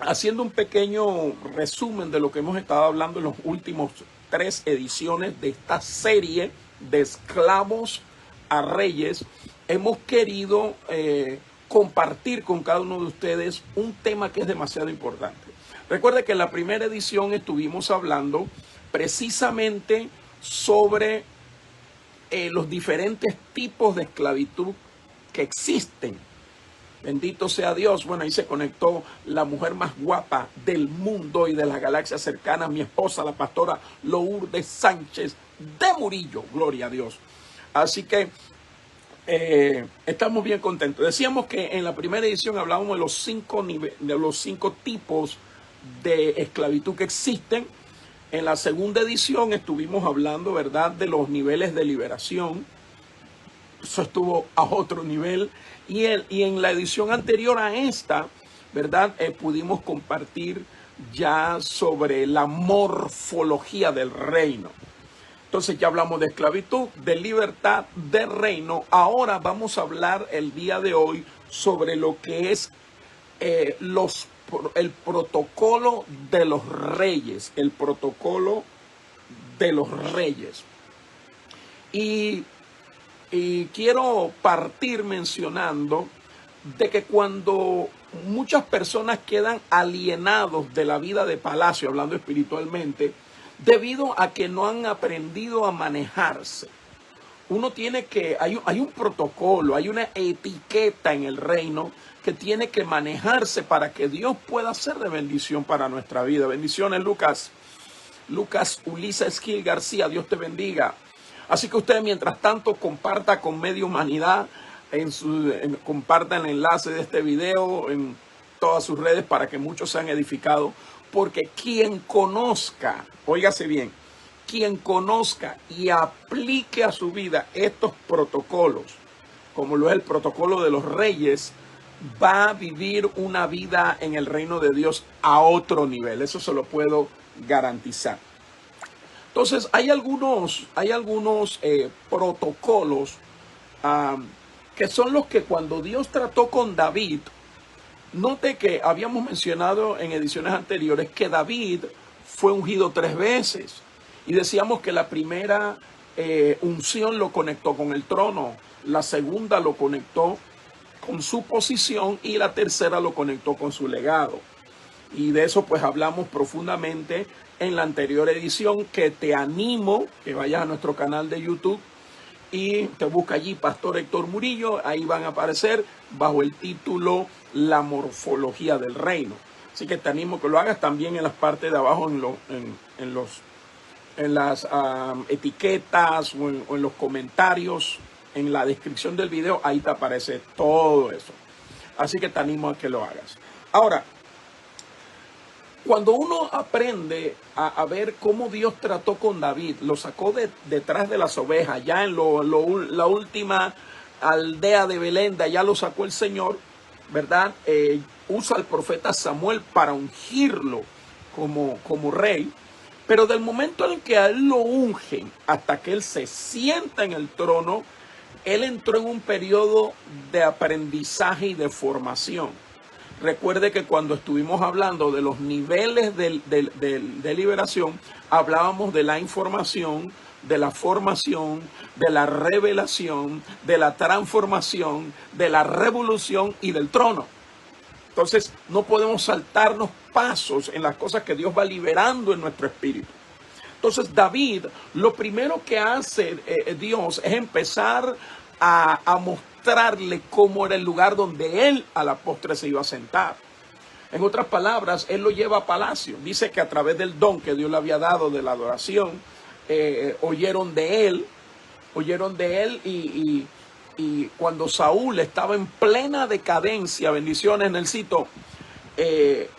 haciendo un pequeño resumen de lo que hemos estado hablando en los últimos 3 ediciones de esta serie de esclavos a reyes, hemos querido compartir con cada uno de ustedes un tema que es demasiado importante. Recuerde que en la primera edición estuvimos hablando precisamente sobre los diferentes tipos de esclavitud que existen. Bendito sea Dios. Bueno, ahí se conectó la mujer más guapa del mundo y de las galaxias cercanas, mi esposa, la pastora Lourdes Sánchez de Murillo. Gloria a Dios. Así que estamos bien contentos. Decíamos que en la primera edición hablábamos de los 5 tipos de esclavitud que existen. En la segunda edición estuvimos hablando, ¿verdad?, de los niveles de liberación. Eso estuvo a otro nivel. Y en la edición anterior a esta, ¿verdad?, pudimos compartir ya sobre la morfología del reino. Entonces ya hablamos de esclavitud, de libertad, de reino. Ahora vamos a hablar el día de hoy sobre lo que es el protocolo de los reyes. El protocolo de los reyes. Y quiero partir mencionando de que cuando muchas personas quedan alienados de la vida de palacio, hablando espiritualmente, debido a que no han aprendido a manejarse. Uno tiene que, hay un protocolo, hay una etiqueta en el reino que tiene que manejarse para que Dios pueda ser de bendición para nuestra vida. Bendiciones, Lucas Ulises Gil García, Dios te bendiga. Así que usted, mientras tanto, comparta con Media Humanidad, comparta el enlace de este video en todas sus redes para que muchos sean edificados, porque quien conozca, óigase bien, quien conozca y aplique a su vida estos protocolos, como lo es el protocolo de los reyes, va a vivir una vida en el reino de Dios a otro nivel. Eso se lo puedo garantizar. Entonces, hay algunos protocolos que son los que cuando Dios trató con David, note que habíamos mencionado en ediciones anteriores que David fue ungido 3 veces. Y decíamos que la primera unción lo conectó con el trono, la segunda lo conectó con su posición y la tercera lo conectó con su legado. Y de eso pues hablamos profundamente en la anterior edición, que te animo que vayas a nuestro canal de YouTube y te busca allí Pastor Héctor Murillo. Ahí van a aparecer bajo el título La morfología del reino. Así que te animo que lo hagas también en las partes de abajo, en las etiquetas o en los comentarios, en la descripción del video. Ahí te aparece todo eso. Así que te animo a que lo hagas. Ahora, cuando uno aprende a ver cómo Dios trató con David, lo sacó detrás de las ovejas, ya en la última aldea de Belén, de allá lo sacó el Señor, ¿verdad? Usa al profeta Samuel para ungirlo como rey, pero del momento en que a él lo ungen hasta que él se sienta en el trono, él entró en un periodo de aprendizaje y de formación. Recuerde que cuando estuvimos hablando de los niveles de liberación, hablábamos de la información, de la formación, de la revelación, de la transformación, de la revolución y del trono. Entonces, no podemos saltarnos pasos en las cosas que Dios va liberando en nuestro espíritu. Entonces, David, lo primero que hace Dios es empezar a mostrarle cómo era el lugar donde él a la postre se iba a sentar. En otras palabras, él lo lleva a palacio. Dice que a través del don que Dios le había dado de la adoración, oyeron de él y cuando Saúl estaba en plena decadencia, bendiciones, Nelsito,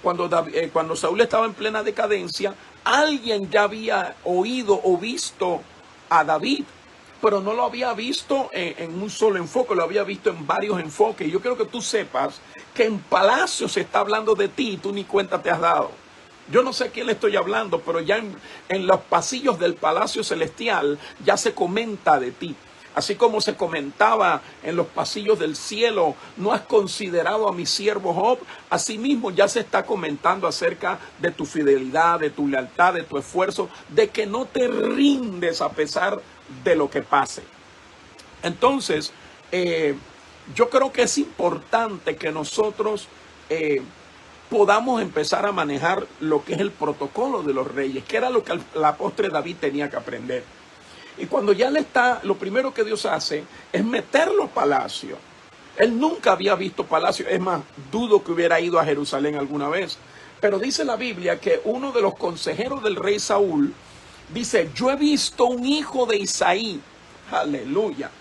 cuando Saúl estaba en plena decadencia, alguien ya había oído o visto a David, pero no lo había visto en un solo enfoque, lo había visto en varios enfoques. Y yo quiero que tú sepas que en palacio se está hablando de ti y tú ni cuenta te has dado. Yo no sé a quién le estoy hablando, pero ya en los pasillos del Palacio Celestial ya se comenta de ti. Así como se comentaba en los pasillos del cielo, no has considerado a mi siervo Job. Asimismo ya se está comentando acerca de tu fidelidad, de tu lealtad, de tu esfuerzo, de que no te rindes a pesar de lo que pase. Entonces, yo creo que es importante que nosotros podamos empezar a manejar lo que es el protocolo de los reyes, que era lo que el apóstol David tenía que aprender. Y cuando ya le está, lo primero que Dios hace es meterlo a palacio. Él nunca había visto palacio, es más, dudo que hubiera ido a Jerusalén alguna vez. Pero dice la Biblia que uno de los consejeros del rey Saúl dice, yo he visto un hijo de Isaí, aleluya,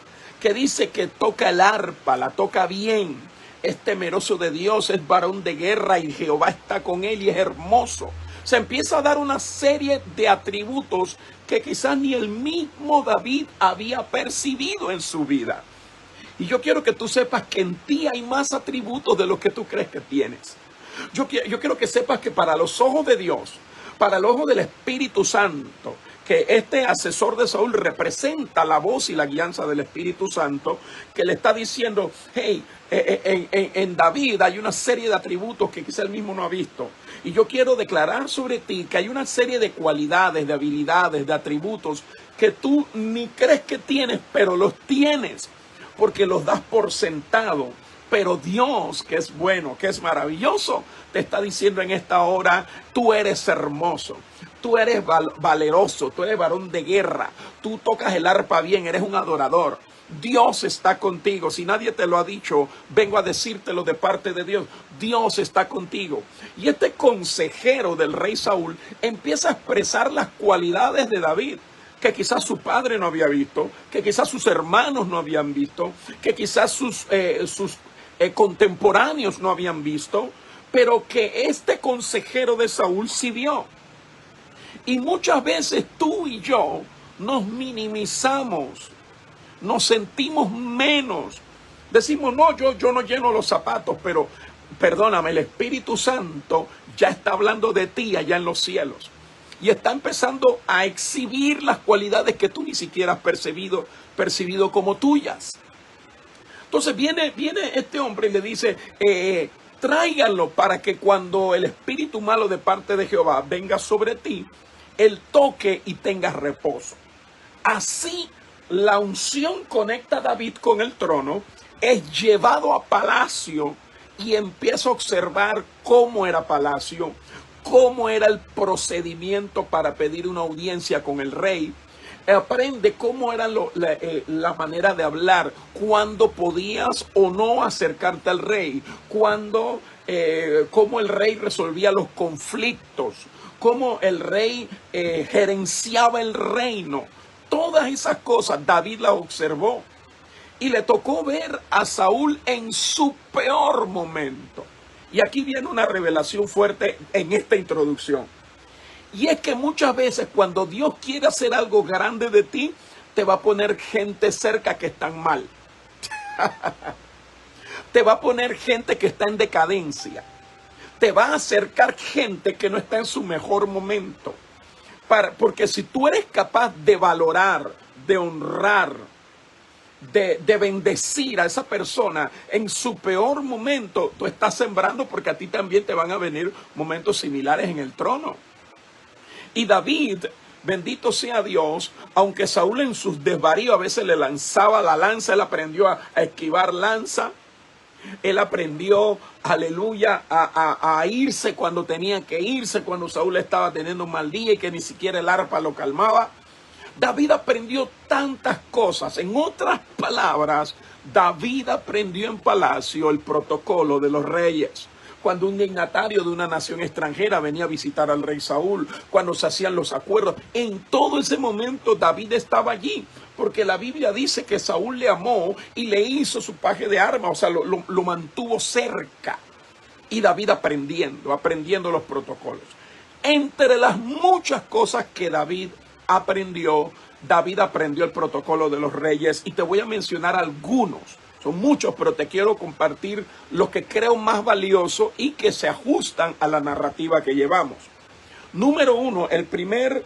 que dice que toca el arpa, la toca bien, es temeroso de Dios, es varón de guerra y Jehová está con él y es hermoso. Se empieza a dar una serie de atributos que quizás ni el mismo David había percibido en su vida. Y yo quiero que tú sepas que en ti hay más atributos de los que tú crees que tienes. Yo quiero que sepas que para los ojos de Dios, para el ojo del Espíritu Santo, que este asesor de Saúl representa la voz y la guianza del Espíritu Santo, que le está diciendo, hey, en David hay una serie de atributos que quizá él mismo no ha visto. Y yo quiero declarar sobre ti que hay una serie de cualidades, de habilidades, de atributos que tú ni crees que tienes, pero los tienes, porque los das por sentado. Pero Dios, que es bueno, que es maravilloso, te está diciendo en esta hora, tú eres hermoso, tú eres valeroso, tú eres varón de guerra, tú tocas el arpa bien, eres un adorador. Dios está contigo. Si nadie te lo ha dicho, vengo a decírtelo de parte de Dios. Dios está contigo. Y este consejero del rey Saúl empieza a expresar las cualidades de David, que quizás su padre no había visto, que quizás sus hermanos no habían visto, que quizás sus contemporáneos no habían visto, pero que este consejero de Saúl sí vio. Y muchas veces tú y yo nos minimizamos, nos sentimos menos. Decimos, no, yo no lleno los zapatos, pero perdóname, el Espíritu Santo ya está hablando de ti allá en los cielos. Y está empezando a exhibir las cualidades que tú ni siquiera has percibido como tuyas. Entonces viene este hombre y le dice, tráiganlo para que cuando el espíritu malo de parte de Jehová venga sobre ti, él toque y tenga reposo. Así la unción conecta a David con el trono, es llevado a palacio y empieza a observar cómo era palacio, cómo era el procedimiento para pedir una audiencia con el rey. Aprende cómo era la manera de hablar, cuándo podías o no acercarte al rey, cómo el rey resolvía los conflictos, cómo el rey gerenciaba el reino. Todas esas cosas David las observó y le tocó ver a Saúl en su peor momento. Y aquí viene una revelación fuerte en esta introducción. Y es que muchas veces cuando Dios quiere hacer algo grande de ti, te va a poner gente cerca que están mal. Te va a poner gente que está en decadencia. Te va a acercar gente que no está en su mejor momento. Porque si tú eres capaz de valorar, de honrar, de bendecir a esa persona en su peor momento, tú estás sembrando, porque a ti también te van a venir momentos similares en el trono. Y David, bendito sea Dios, aunque Saúl en sus desvaríos a veces le lanzaba la lanza, él aprendió a esquivar lanza. Él aprendió, aleluya, a irse cuando tenía que irse, cuando Saúl estaba teniendo un mal día y que ni siquiera el arpa lo calmaba. David aprendió tantas cosas. En otras palabras, David aprendió en palacio el protocolo de los reyes. Cuando un dignatario de una nación extranjera venía a visitar al rey Saúl, cuando se hacían los acuerdos, en todo ese momento David estaba allí, porque la Biblia dice que Saúl le amó y le hizo su paje de armas, o sea, lo mantuvo cerca. Y David aprendiendo los protocolos. Entre las muchas cosas que David aprendió el protocolo de los reyes, y te voy a mencionar algunos. Son muchos, pero te quiero compartir los que creo más valiosos y que se ajustan a la narrativa que llevamos. Número uno, el primer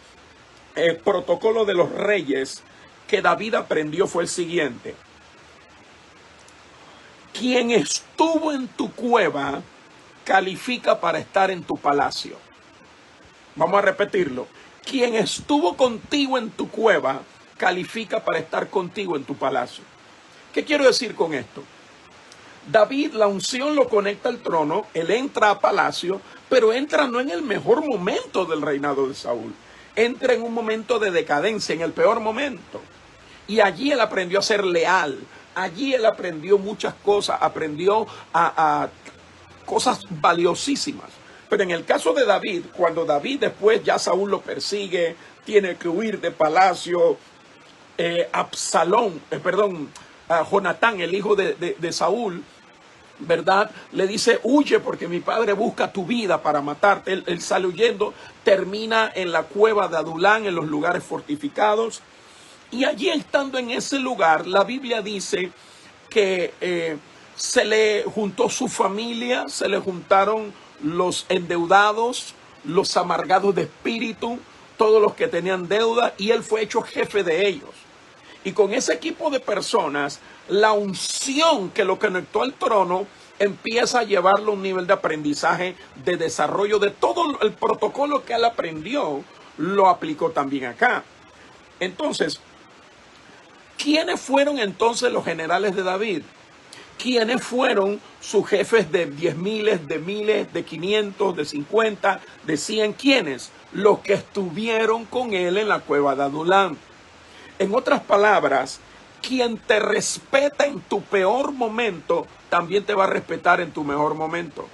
protocolo de los reyes que David aprendió fue el siguiente: quien estuvo en tu cueva califica para estar en tu palacio. Vamos a repetirlo. Quien estuvo contigo en tu cueva califica para estar contigo en tu palacio. ¿Qué quiero decir con esto? David, la unción lo conecta al trono, él entra a palacio, pero entra no en el mejor momento del reinado de Saúl. Entra en un momento de decadencia, en el peor momento. Y allí él aprendió a ser leal. Allí él aprendió muchas cosas, aprendió a cosas valiosísimas. Pero en el caso de David, cuando David después ya Saúl lo persigue, tiene que huir de palacio, Jonatán, el hijo de Saúl, ¿verdad? Le dice, huye porque mi padre busca tu vida para matarte. Él sale huyendo, termina en la cueva de Adulán, en los lugares fortificados. Y allí, estando en ese lugar, la Biblia dice que se le juntó su familia, se le juntaron los endeudados, los amargados de espíritu, todos los que tenían deuda, y él fue hecho jefe de ellos. Y con ese equipo de personas, la unción que lo conectó al trono empieza a llevarlo a un nivel de aprendizaje, de desarrollo de todo el protocolo que él aprendió, lo aplicó también acá. Entonces, ¿quiénes fueron entonces los generales de David? ¿Quiénes fueron sus jefes de 10,000, de miles, de 500, de 50, de 100? ¿Quiénes? Los que estuvieron con él en la cueva de Adulán. En otras palabras, quien te respeta en tu peor momento, también te va a respetar en tu mejor momento.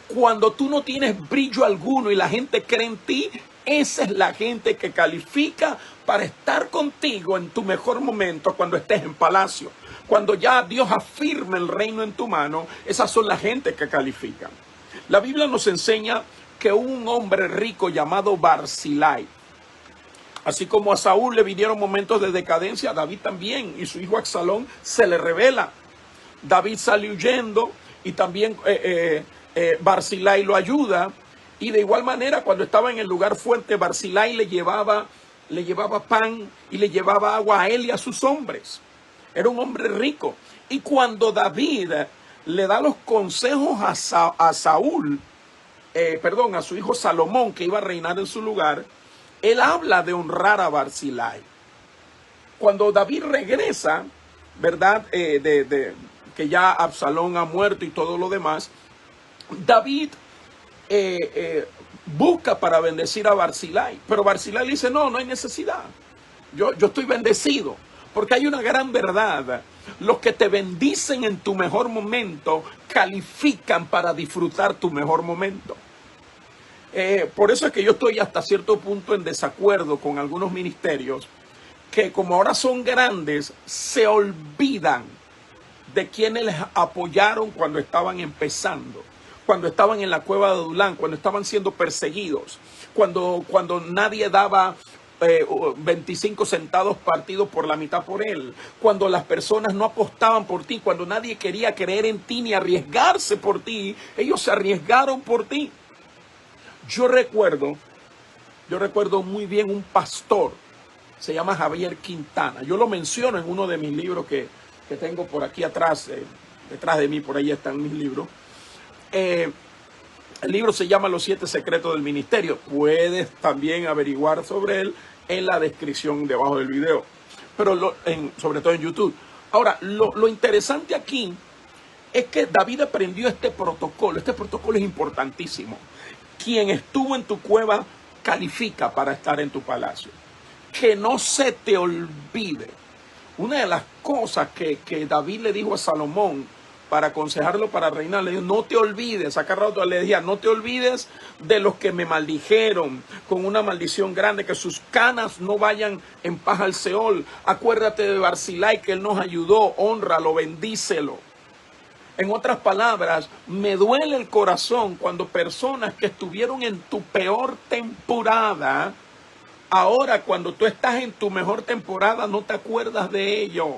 Cuando tú no tienes brillo alguno y la gente cree en ti, esa es la gente que califica para estar contigo en tu mejor momento cuando estés en palacio. Cuando ya Dios afirme el reino en tu mano, esas son las gentes que califican. La Biblia nos enseña que un hombre rico llamado Barzillai, así como a Saúl le vinieron momentos de decadencia, a David también, y su hijo Absalón se le revela. David sale huyendo y también Barzillai lo ayuda. Y de igual manera, cuando estaba en el lugar fuerte, Barzillai le llevaba pan y le llevaba agua a él y a sus hombres. Era un hombre rico. Y cuando David le da los consejos a su hijo Salomón, que iba a reinar en su lugar, él habla de honrar a Barzillai. Cuando David regresa, ¿verdad? Que ya Absalón ha muerto y todo lo demás, David busca para bendecir a Barzillai. Pero Barzillai le dice, no hay necesidad. Yo estoy bendecido. Porque hay una gran verdad. Los que te bendicen en tu mejor momento califican para disfrutar tu mejor momento. Por eso es que yo estoy hasta cierto punto en desacuerdo con algunos ministerios que, como ahora son grandes, se olvidan de quienes les apoyaron cuando estaban empezando, cuando estaban en la cueva de Adulán, cuando estaban siendo perseguidos, cuando nadie daba 25 centavos partidos por la mitad por él, cuando las personas no apostaban por ti, cuando nadie quería creer en ti ni arriesgarse por ti. Ellos se arriesgaron por ti. Yo recuerdo muy bien un pastor, se llama Javier Quintana. Yo lo menciono en uno de mis libros que tengo por aquí atrás, detrás de mí, por ahí están mis libros. El libro se llama Los 7 secretos del ministerio. Puedes también averiguar sobre él en la descripción debajo del video, pero sobre todo en YouTube. Ahora, lo interesante aquí es que David aprendió este protocolo. Este protocolo es importantísimo. Quien estuvo en tu cueva califica para estar en tu palacio. Que no se te olvide. Una de las cosas que David le dijo a Salomón para aconsejarlo para reinar, le dijo, no te olvides, acá rato le decía, no te olvides de los que me maldijeron con una maldición grande, que sus canas no vayan en paz al Seol. Acuérdate de Barzillai, que él nos ayudó, hónralo, bendícelo. En otras palabras, me duele el corazón cuando personas que estuvieron en tu peor temporada, ahora cuando tú estás en tu mejor temporada, no te acuerdas de ellos.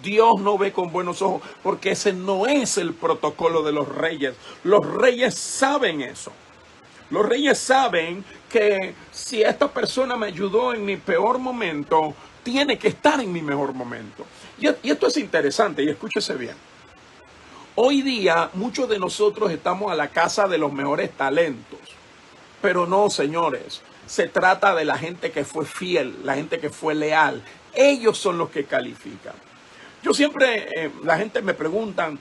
Dios no ve con buenos ojos, porque ese no es el protocolo de los reyes. Los reyes saben eso. Los reyes saben que si esta persona me ayudó en mi peor momento, tiene que estar en mi mejor momento. Y esto es interesante, y escúchese bien. Hoy día muchos de nosotros estamos a la casa de los mejores talentos, pero no, señores, se trata de la gente que fue fiel, la gente que fue leal. Ellos son los que califican. Yo siempre, la gente me preguntan,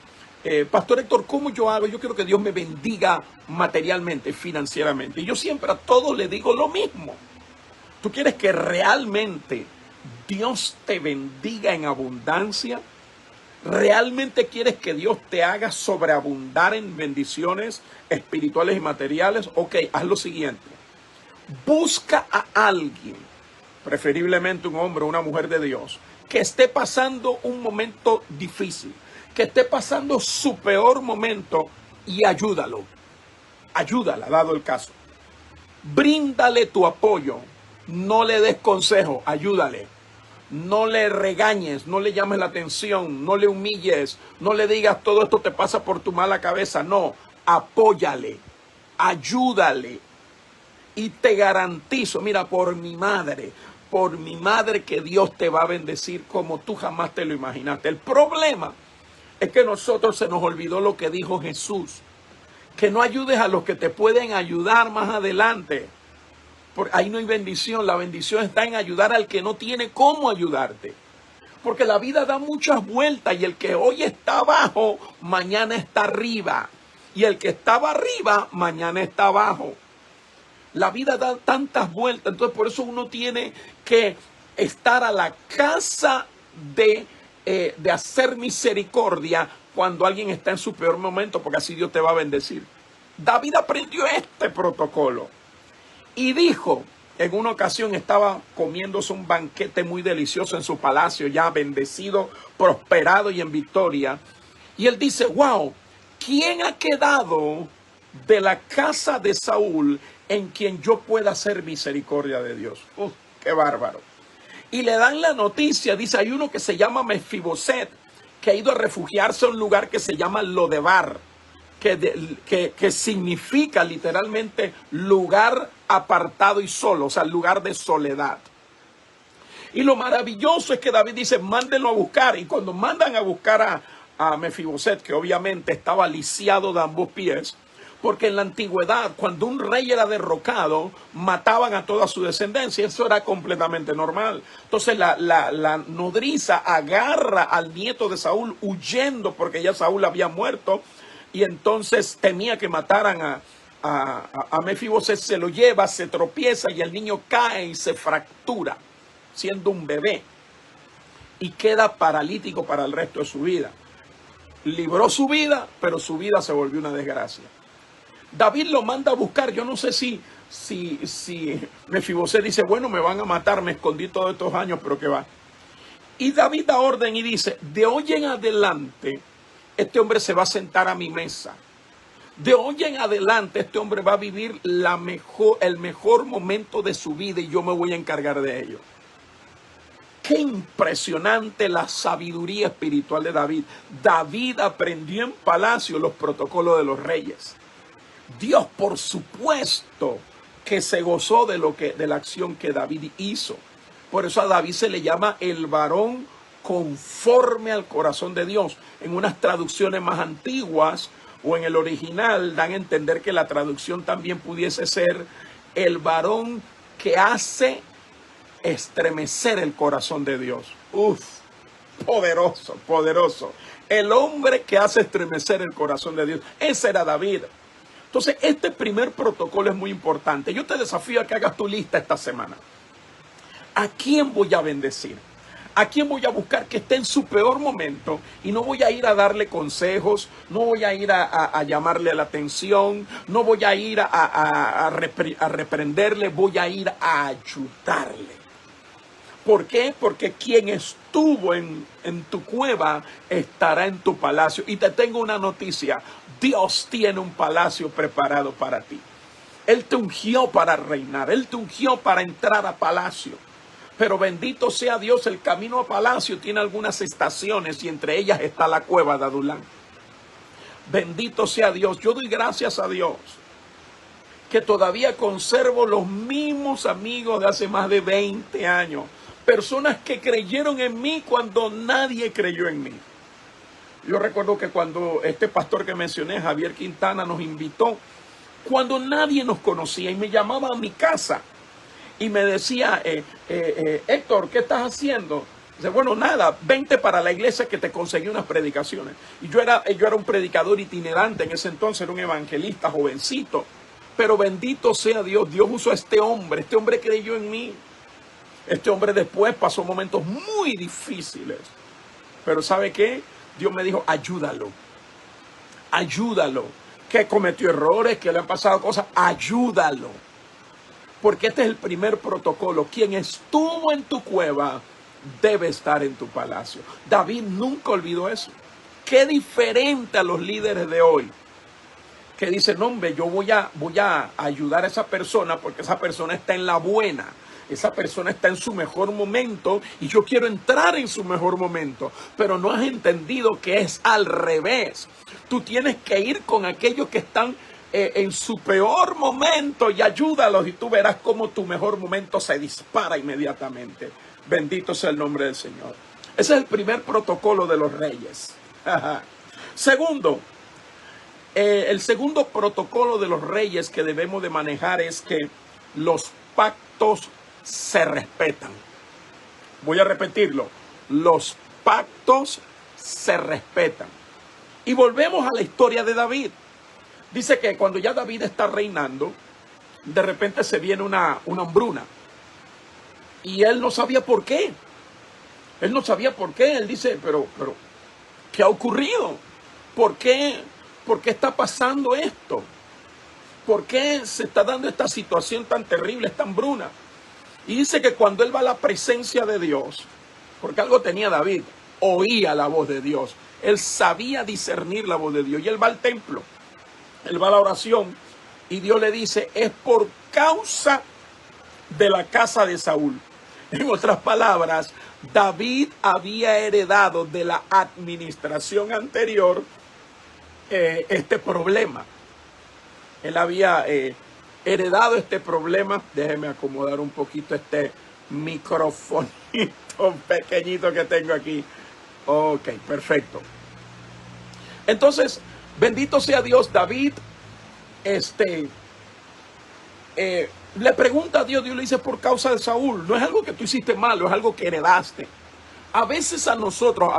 Pastor Héctor, ¿cómo yo hago? Yo quiero que Dios me bendiga materialmente, financieramente. Y yo siempre a todos les digo lo mismo. ¿Tú quieres que realmente Dios te bendiga en abundancia? ¿Realmente quieres que Dios te haga sobreabundar en bendiciones espirituales y materiales? Ok, haz lo siguiente. Busca a alguien, preferiblemente un hombre o una mujer de Dios, que esté pasando un momento difícil, que esté pasando su peor momento, y ayúdalo. Ayúdala, dado el caso. Bríndale tu apoyo. No le des consejo, ayúdale. No le regañes, no le llames la atención, no le humilles, no le digas todo esto te pasa por tu mala cabeza. No, apóyale, ayúdale. Y te garantizo, mira, por mi madre que Dios te va a bendecir como tú jamás te lo imaginaste. El problema es que a nosotros se nos olvidó lo que dijo Jesús, que no ayudes a los que te pueden ayudar más adelante. Ahí no hay bendición, la bendición está en ayudar al que no tiene cómo ayudarte. Porque la vida da muchas vueltas y el que hoy está abajo, mañana está arriba. Y el que estaba arriba, mañana está abajo. La vida da tantas vueltas, entonces por eso uno tiene que estar a la casa de hacer misericordia cuando alguien está en su peor momento, porque así Dios te va a bendecir. David aprendió este protocolo. Y dijo, en una ocasión estaba comiéndose un banquete muy delicioso en su palacio, ya bendecido, prosperado y en victoria. Y él dice, wow, ¿quién ha quedado de la casa de Saúl en quien yo pueda hacer misericordia de Dios? ¡Qué bárbaro! Y le dan la noticia, dice, hay uno que se llama Mefiboset, que ha ido a refugiarse a un lugar que se llama Lodebar, que significa literalmente lugar apartado y solo, o sea, lugar de soledad. Y lo maravilloso es que David dice, mándenlo a buscar. Y cuando mandan a buscar a Mefiboset, que obviamente estaba lisiado de ambos pies, porque en la antigüedad, cuando un rey era derrocado, mataban a toda su descendencia. Eso era completamente normal. Entonces la nodriza agarra al nieto de Saúl huyendo porque ya Saúl había muerto. Y entonces temía que mataran a Mefiboset, se lo lleva, se tropieza y el niño cae y se fractura, siendo un bebé. Y queda paralítico para el resto de su vida. Libró su vida, pero su vida se volvió una desgracia. David lo manda a buscar. Yo no sé si Mefiboset dice, bueno, me van a matar, me escondí todos estos años, pero ¿qué va? Y David da orden y dice, de hoy en adelante, este hombre se va a sentar a mi mesa. De hoy en adelante este hombre va a vivir el mejor momento de su vida y yo me voy a encargar de ello. Qué impresionante la sabiduría espiritual de David. David aprendió en palacio los protocolos de los reyes. Dios, por supuesto, que se gozó de la acción que David hizo. Por eso a David se le llama el varón conforme al corazón de Dios. En unas traducciones más antiguas o en el original dan a entender que la traducción también pudiese ser el varón que hace estremecer el corazón de Dios. Poderoso, poderoso. El hombre que hace estremecer el corazón de Dios. Ese era David. Entonces, este primer protocolo es muy importante. Yo te desafío a que hagas tu lista esta semana. ¿A quién voy a bendecir? ¿A quién voy a buscar que esté en su peor momento? Y no voy a ir a darle consejos, no voy a ir a llamarle la atención, no voy a ir a reprenderle, voy a ir a ayudarle. ¿Por qué? Porque quien estuvo en tu cueva estará en tu palacio. Y te tengo una noticia, Dios tiene un palacio preparado para ti. Él te ungió para reinar, Él te ungió para entrar a palacio. Pero bendito sea Dios, el camino a palacio tiene algunas estaciones y entre ellas está la cueva de Adulán. Bendito sea Dios. Yo doy gracias a Dios que todavía conservo los mismos amigos de hace más de 20 años. Personas que creyeron en mí cuando nadie creyó en mí. Yo recuerdo que cuando este pastor que mencioné, Javier Quintana, nos invitó, cuando nadie nos conocía y me llamaba a mi casa y me decía, Héctor, ¿qué estás haciendo? Dice, bueno, nada, vente para la iglesia que te conseguí unas predicaciones. Y yo era un predicador itinerante en ese entonces, era un evangelista jovencito. Pero bendito sea Dios, Dios usó a este hombre creyó en mí. Este hombre después pasó momentos muy difíciles. Pero ¿sabe qué? Dios me dijo, ayúdalo. Ayúdalo. Que cometió errores, que le han pasado cosas, ayúdalo. Porque este es el primer protocolo. Quien estuvo en tu cueva debe estar en tu palacio. David nunca olvidó eso. Qué diferente a los líderes de hoy, que dicen, no, hombre, yo voy a ayudar a esa persona porque esa persona está en la buena. Esa persona está en su mejor momento y yo quiero entrar en su mejor momento. Pero no has entendido que es al revés. Tú tienes que ir con aquellos que están en su peor momento y ayúdalos, y tú verás cómo tu mejor momento se dispara inmediatamente. Bendito sea el nombre del Señor. Ese es el primer protocolo de los reyes. Segundo, el segundo protocolo de los reyes que debemos de manejar es que los pactos se respetan. Voy a repetirlo. Los pactos se respetan. Y volvemos a la historia de David. Dice que cuando ya David está reinando, de repente se viene una hambruna. Y él no sabía por qué. Él no sabía por qué. Él dice, pero, ¿qué ha ocurrido? ¿Por qué está pasando esto? ¿Por qué se está dando esta situación tan terrible, esta hambruna? Y dice que cuando él va a la presencia de Dios, porque algo tenía David, oía la voz de Dios. Él sabía discernir la voz de Dios. Y él va al templo, él va a la oración, y Dios le dice, es por causa de la casa de Saúl. En otras palabras, David había heredado de la administración anterior este problema. Él había heredado este problema. Déjeme acomodar un poquito este microfonito pequeñito que tengo aquí. Ok, perfecto. Entonces, bendito sea Dios, David le pregunta a Dios, Dios le dice, por causa de Saúl. No es algo que tú hiciste malo, es algo que heredaste. A veces a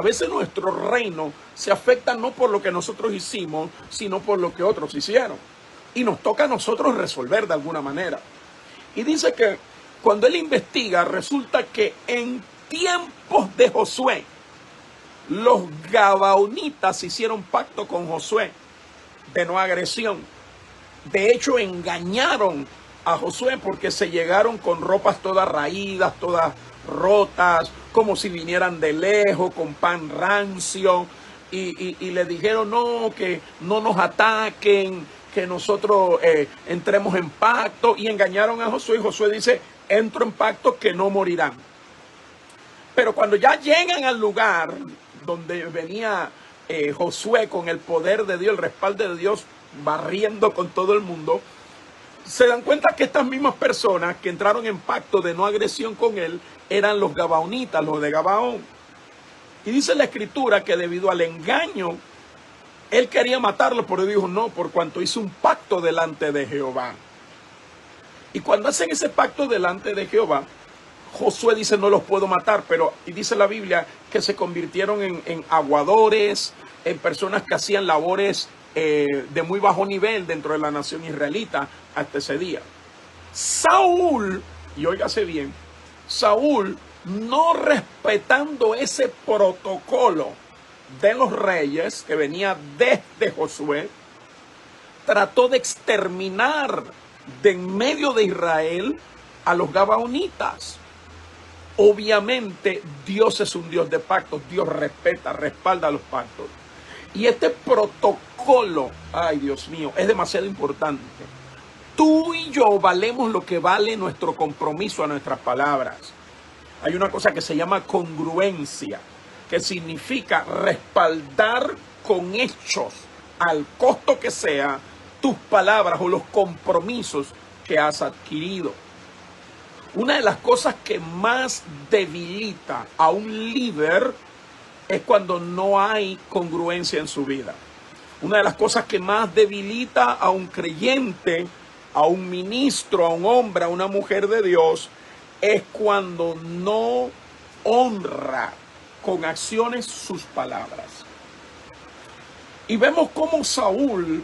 veces nuestro reino se afecta no por lo que nosotros hicimos, sino por lo que otros hicieron. Y nos toca a nosotros resolver de alguna manera. Y dice que cuando él investiga, resulta que en tiempos de Josué, los gabaonitas hicieron pacto con Josué de no agresión. De hecho, engañaron a Josué porque se llegaron con ropas todas raídas, todas rotas, como si vinieran de lejos, con pan rancio, y le dijeron, no, que no nos ataquen, que nosotros entremos en pacto, y engañaron a Josué, y Josué dice, entro en pacto que no morirán. Pero cuando ya llegan al lugar donde venía Josué con el poder de Dios, el respaldo de Dios, barriendo con todo el mundo, se dan cuenta que estas mismas personas que entraron en pacto de no agresión con él eran los gabaonitas, los de Gabaón. Y dice la escritura que debido al engaño, él quería matarlo, pero dijo no, por cuanto hizo un pacto delante de Jehová. Y cuando hacen ese pacto delante de Jehová, Josué dice no los puedo matar, pero y dice la Biblia que se convirtieron en aguadores, en personas que hacían labores de muy bajo nivel dentro de la nación israelita hasta ese día. Saúl, y óigase bien, Saúl, no respetando ese protocolo de los reyes que venía desde Josué, trató de exterminar de en medio de Israel a los gabaonitas. Obviamente Dios es un Dios de pactos, Dios respeta, respalda los pactos. Y este protocolo, ay Dios mío, es demasiado importante. Tú y yo valemos lo que vale nuestro compromiso a nuestras palabras. Hay una cosa que se llama congruencia, que significa respaldar con hechos, al costo que sea, tus palabras o los compromisos que has adquirido. Una de las cosas que más debilita a un líder es cuando no hay congruencia en su vida. Una de las cosas que más debilita a un creyente, a un ministro, a un hombre, a una mujer de Dios, es cuando no honra con acciones sus palabras. Y vemos cómo Saúl,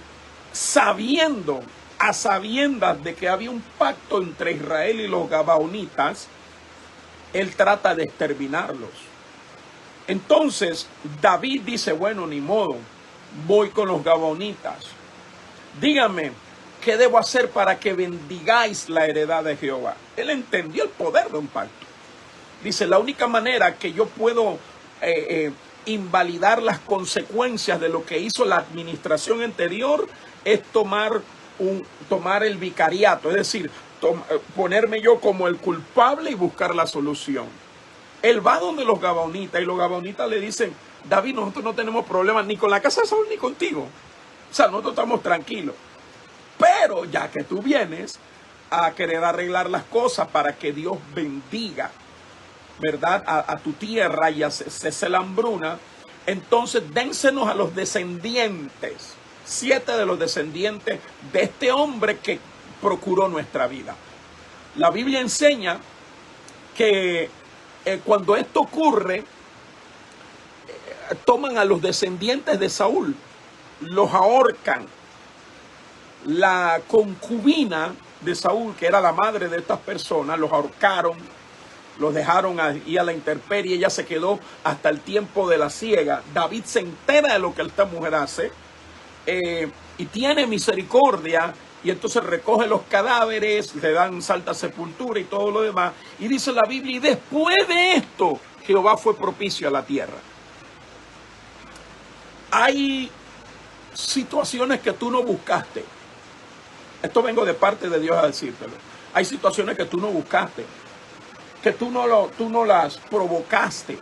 a sabiendas de que había un pacto entre Israel y los gabaonitas, él trata de exterminarlos. Entonces David dice, bueno, ni modo, voy con los gabaonitas. Díganme, ¿qué debo hacer para que bendigáis la heredad de Jehová? Él entendió el poder de un pacto. Dice, la única manera que yo puedo invalidar las consecuencias de lo que hizo la administración anterior es tomar el vicariato, es decir, ponerme yo como el culpable y buscar la solución. Él va donde los gabaonitas y los gabaonitas le dicen, David, nosotros no tenemos problemas ni con la casa de Saúl ni contigo. O sea, nosotros estamos tranquilos. Pero ya que tú vienes a querer arreglar las cosas para que Dios bendiga, ¿verdad?, a tu tierra y cese la hambruna, entonces dénsenos a los descendientes, 7 de los descendientes de este hombre que procuró nuestra vida. La Biblia enseña que cuando esto ocurre, toman a los descendientes de Saúl, los ahorcan. La concubina de Saúl, que era la madre de estas personas, los ahorcaron, los dejaron ahí a la intemperie. Ella se quedó hasta el tiempo de la siega. David se entera de lo que esta mujer hace y tiene misericordia, y entonces recoge los cadáveres, le dan santa sepultura y todo lo demás. Y dice la Biblia, y después de esto, Jehová fue propicio a la tierra. Hay situaciones que tú no buscaste. Esto vengo de parte de Dios a decírtelo. Hay situaciones que tú no buscaste, que tú no las provocaste,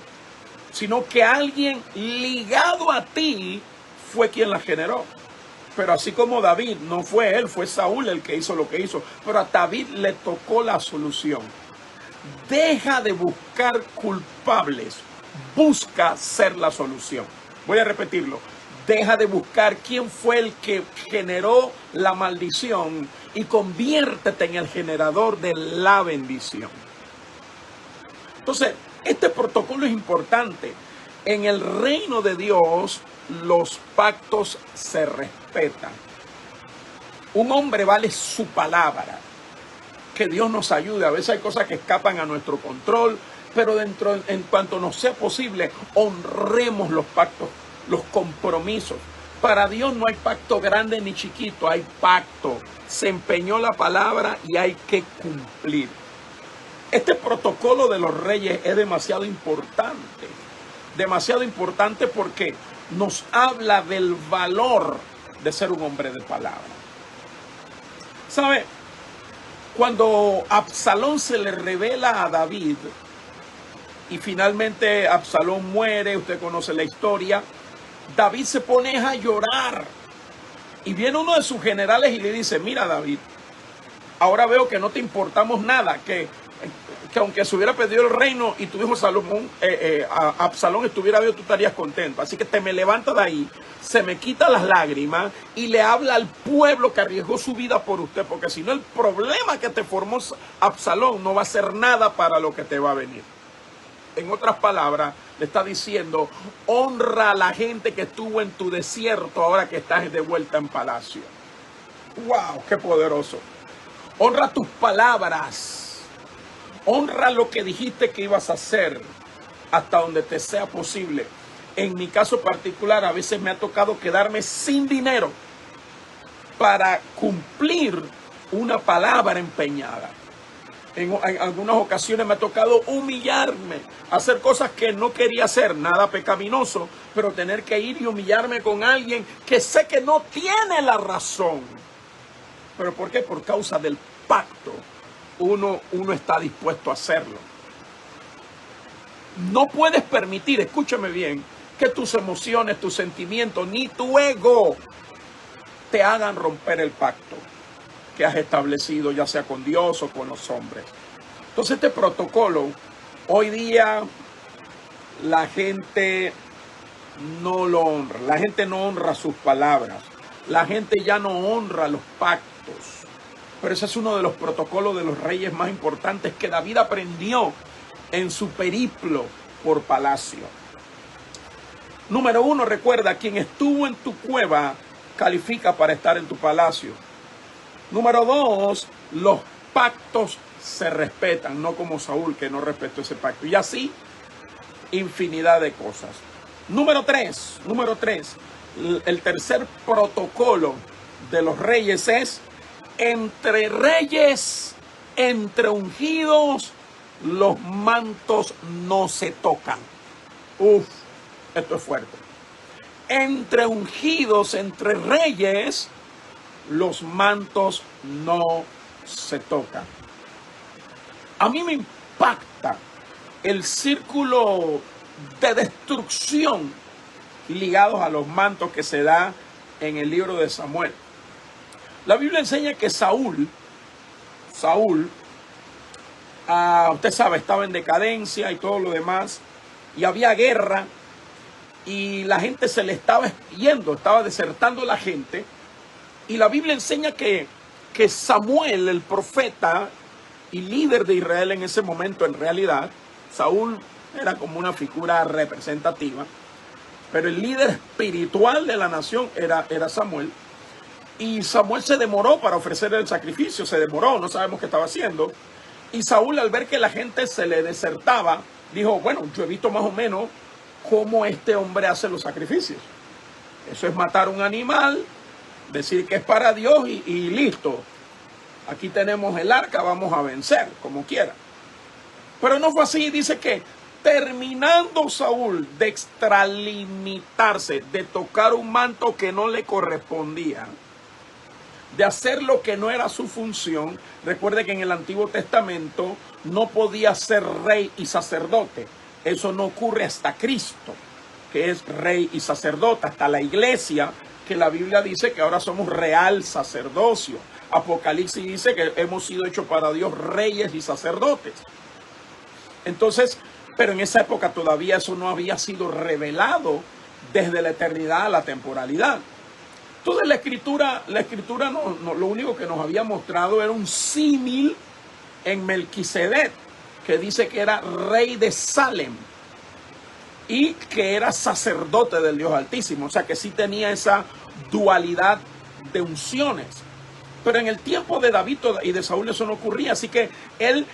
sino que alguien ligado a ti fue quien las generó. Pero así como David, no fue él, fue Saúl el que hizo lo que hizo. Pero a David le tocó la solución. Deja de buscar culpables, busca ser la solución. Voy a repetirlo. Deja de buscar quién fue el que generó la maldición y conviértete en el generador de la bendición. Entonces, este protocolo es importante. En el reino de Dios, los pactos se respetan. Un hombre vale su palabra. Que Dios nos ayude. A veces hay cosas que escapan a nuestro control, pero en cuanto nos sea posible, honremos los pactos, los compromisos. Para Dios no hay pacto grande ni chiquito, hay pacto. Se empeñó la palabra y hay que cumplir. Este protocolo de los reyes es demasiado importante. Demasiado importante porque nos habla del valor de ser un hombre de palabra. ¿Sabe? Cuando Absalón se le revela a David y finalmente Absalón muere, usted conoce la historia, David se pone a llorar y viene uno de sus generales y le dice, mira David, ahora veo que no te importamos nada, que aunque se hubiera perdido el reino y tu hijo Absalón estuviera vivo, tú estarías contento. Así que te me levantas de ahí, se me quita las lágrimas y le habla al pueblo que arriesgó su vida por usted, porque si no el problema que te formó Absalón no va a ser nada para lo que te va a venir. En otras palabras, le está diciendo, honra a la gente que estuvo en tu desierto ahora que estás de vuelta en palacio. ¡Wow! ¡Qué poderoso! Honra tus palabras. Honra lo que dijiste que ibas a hacer hasta donde te sea posible. En mi caso particular, a veces me ha tocado quedarme sin dinero para cumplir una palabra empeñada. En algunas ocasiones me ha tocado humillarme, hacer cosas que no quería hacer, nada pecaminoso, pero tener que ir y humillarme con alguien que sé que no tiene la razón. ¿Pero por qué? Por causa del pacto. Uno está dispuesto a hacerlo. No puedes permitir, escúchame bien, que tus emociones, tus sentimientos, ni tu ego te hagan romper el pacto que has establecido, ya sea con Dios o con los hombres. Entonces este protocolo, hoy día la gente no lo honra, la gente no honra sus palabras, la gente ya no honra los pactos. Pero ese es uno de los protocolos de los reyes más importantes que David aprendió en su periplo por palacio. Número 1, recuerda, quien estuvo en tu cueva califica para estar en tu palacio. Número 2, los pactos se respetan, no como Saúl, que no respetó ese pacto. Y así, infinidad de cosas. Número 3, el tercer protocolo de los reyes es: entre reyes, entre ungidos, los mantos no se tocan. Uf, esto es fuerte. Entre ungidos, entre reyes, los mantos no se tocan. A mí me impacta el círculo de destrucción ligados a los mantos que se da en el libro de Samuel. La Biblia enseña que Saúl, usted sabe, estaba en decadencia y todo lo demás, y había guerra, y la gente se le estaba yendo, estaba desertando la gente, y la Biblia enseña que Samuel, el profeta y líder de Israel en ese momento, en realidad, Saúl era como una figura representativa, pero el líder espiritual de la nación era Samuel. Y Samuel se demoró para ofrecer el sacrificio, se demoró, no sabemos qué estaba haciendo. Y Saúl, al ver que la gente se le desertaba, dijo: bueno, yo he visto más o menos cómo este hombre hace los sacrificios. Eso es matar un animal, decir que es para Dios y listo. Aquí tenemos el arca, vamos a vencer, como quiera. Pero no fue así. Dice que terminando Saúl de extralimitarse, de tocar un manto que no le correspondía, de hacer lo que no era su función. Recuerde que en el Antiguo Testamento no podía ser rey y sacerdote. Eso no ocurre hasta Cristo, que es rey y sacerdote, hasta la iglesia, que la Biblia dice que ahora somos real sacerdocio. Apocalipsis dice que hemos sido hechos para Dios reyes y sacerdotes. Entonces, pero en esa época todavía eso no había sido revelado desde la eternidad a la temporalidad. Entonces la escritura no, lo único que nos había mostrado era un símil en Melquisedec, que dice que era rey de Salem y que era sacerdote del Dios Altísimo. O sea que sí tenía esa dualidad de unciones. Pero en el tiempo de David y de Saúl eso no ocurría. Así que él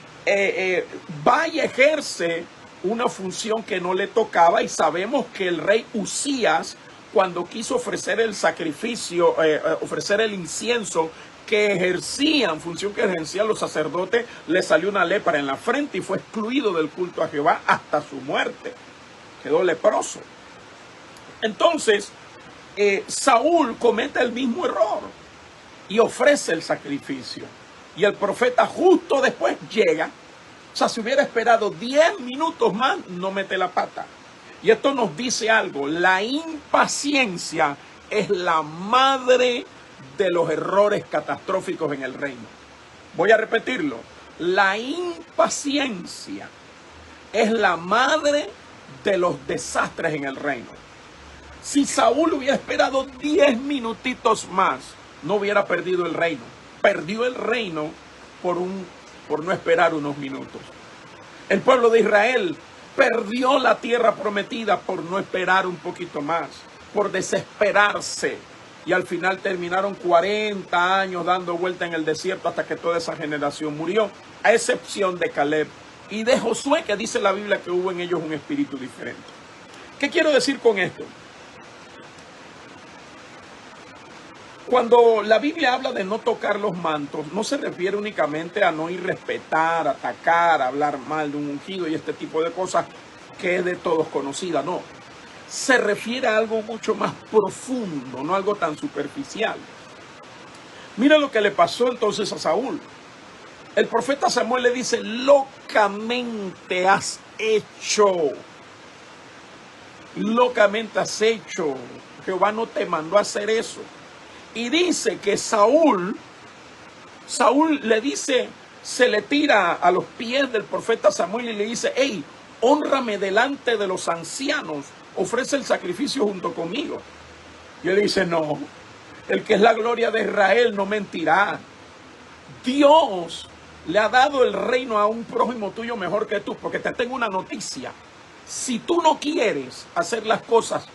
va y ejerce una función que no le tocaba. Y sabemos que el rey Usías, cuando quiso ofrecer el sacrificio, ofrecer el incienso que ejercían, función que ejercían los sacerdotes, le salió una lepra en la frente y fue excluido del culto a Jehová hasta su muerte. Quedó leproso. Entonces, Saúl comete el mismo error y ofrece el sacrificio. Y el profeta justo después llega. O sea, si hubiera esperado 10 minutos más, no mete la pata. Y esto nos dice algo: la impaciencia es la madre de los errores catastróficos en el reino. Voy a repetirlo: la impaciencia es la madre de los desastres en el reino. Si Saúl hubiera esperado 10 minutitos más, no hubiera perdido el reino. Perdió el reino por no esperar unos minutos. El pueblo de Israel perdió la tierra prometida por no esperar un poquito más, por desesperarse. Y al final terminaron 40 años dando vuelta en el desierto hasta que toda esa generación murió, a excepción de Caleb y de Josué, que dice la Biblia que hubo en ellos un espíritu diferente. ¿Qué quiero decir con esto? Cuando la Biblia habla de no tocar los mantos, no se refiere únicamente a no irrespetar, atacar, hablar mal de un ungido y este tipo de cosas que es de todos conocida, no. Se refiere a algo mucho más profundo, no algo tan superficial. Mira lo que le pasó entonces a Saúl. El profeta Samuel le dice: locamente has hecho. Locamente has hecho. Jehová no te mandó a hacer eso. Y dice que Saúl le dice: se le tira a los pies del profeta Samuel y le dice, hey, hónrame delante de los ancianos, ofrece el sacrificio junto conmigo. Y él dice, no, el que es la gloria de Israel no mentirá. Dios le ha dado el reino a un prójimo tuyo mejor que tú, porque te tengo una noticia. Si tú no quieres hacer las cosas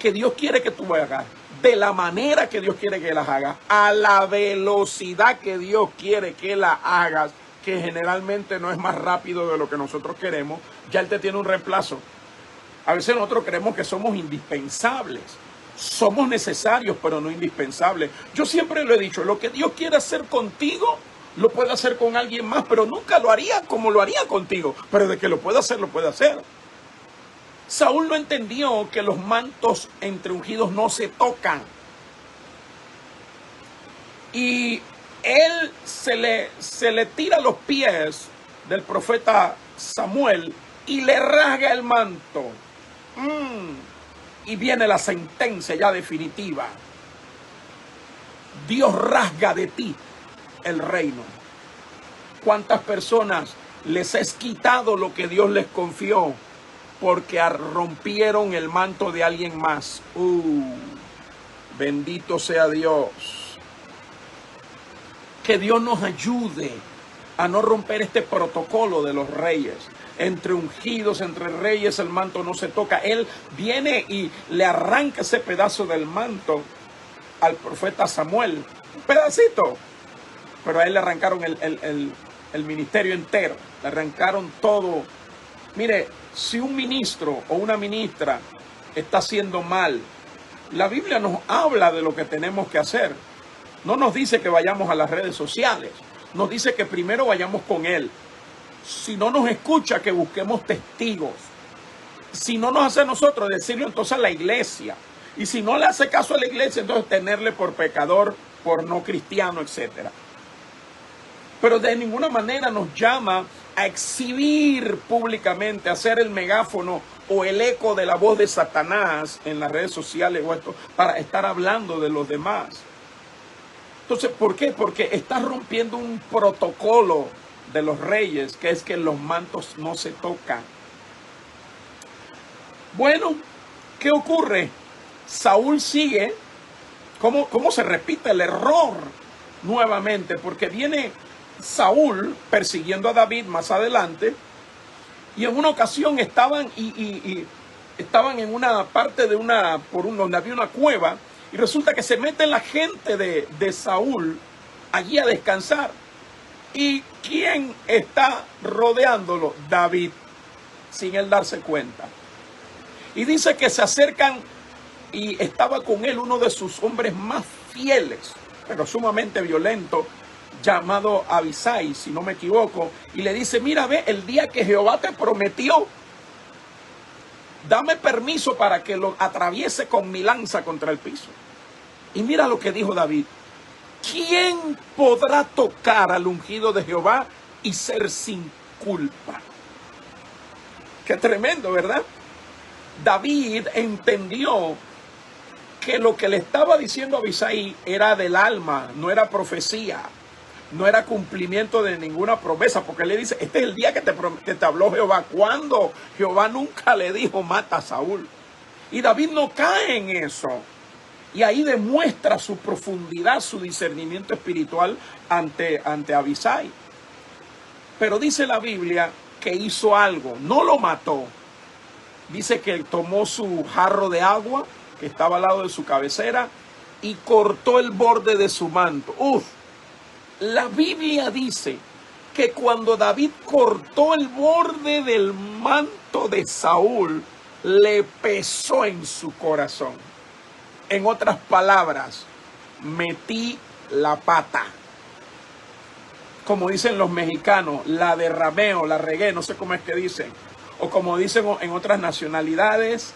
que Dios quiere que tú hagas, de la manera que Dios quiere que las hagas, a la velocidad que Dios quiere que la hagas, que generalmente no es más rápido de lo que nosotros queremos, ya Él te tiene un reemplazo. A veces nosotros creemos que somos indispensables. Somos necesarios, pero no indispensables. Yo siempre lo he dicho, lo que Dios quiere hacer contigo, lo puede hacer con alguien más, pero nunca lo haría como lo haría contigo. Pero de que lo puede hacer, lo puede hacer. Saúl no entendió que los mantos entre ungidos no se tocan. Y él se le tira a los pies del profeta Samuel y le rasga el manto. Y viene la sentencia ya definitiva. Dios rasga de ti el reino. ¿Cuántas personas les es quitado lo que Dios les confió porque rompieron el manto de alguien más? Bendito sea Dios. Que Dios nos ayude a no romper este protocolo de los reyes. Entre ungidos, entre reyes, el manto no se toca. Él viene y le arranca ese pedazo del manto al profeta Samuel. Un pedacito. Pero a él le arrancaron el ministerio entero. Le arrancaron todo. Mire, si un ministro o una ministra está haciendo mal, la Biblia nos habla de lo que tenemos que hacer. No nos dice que vayamos a las redes sociales. Nos dice que primero vayamos con él. Si no nos escucha, que busquemos testigos. Si no nos hace a nosotros, decirlo entonces a la iglesia. Y si no le hace caso a la iglesia, entonces tenerle por pecador, por no cristiano, etc. Pero de ninguna manera nos llama a exhibir públicamente, a hacer el megáfono o el eco de la voz de Satanás en las redes sociales o esto, para estar hablando de los demás. Entonces, ¿por qué? Porque estás rompiendo un protocolo de los reyes, que es que los mantos no se tocan. Bueno, ¿qué ocurre? Saúl sigue. ¿Cómo se repite el error nuevamente? Porque viene Saúl persiguiendo a David más adelante, y en una ocasión estaban estaban en una parte de donde había una cueva, y resulta que se mete la gente de Saúl allí a descansar. ¿Y quién está rodeándolo? David, sin él darse cuenta. Y dice que se acercan y estaba con él uno de sus hombres más fieles, pero sumamente violento, llamado Abisai, si no me equivoco, y le dice, mira, ve, el día que Jehová te prometió, dame permiso para que lo atraviese con mi lanza contra el piso. Y mira lo que dijo David. ¿Quién podrá tocar al ungido de Jehová y ser sin culpa? Qué tremendo, ¿verdad? David entendió que lo que le estaba diciendo a Abisai era del alma, no era profecía, no era cumplimiento de ninguna promesa, porque él le dice, este es el día que te habló Jehová. ¿Cuándo? Jehová nunca le dijo, mata a Saúl. Y David no cae en eso. Y ahí demuestra su profundidad, su discernimiento espiritual ante Abisai. Pero dice la Biblia que hizo algo, no lo mató. Dice que tomó su jarro de agua que estaba al lado de su cabecera y cortó el borde de su manto. La Biblia dice que cuando David cortó el borde del manto de Saúl, le pesó en su corazón. En otras palabras, metí la pata. Como dicen los mexicanos, la derramé o la regué, no sé cómo es que dicen. O como dicen en otras nacionalidades,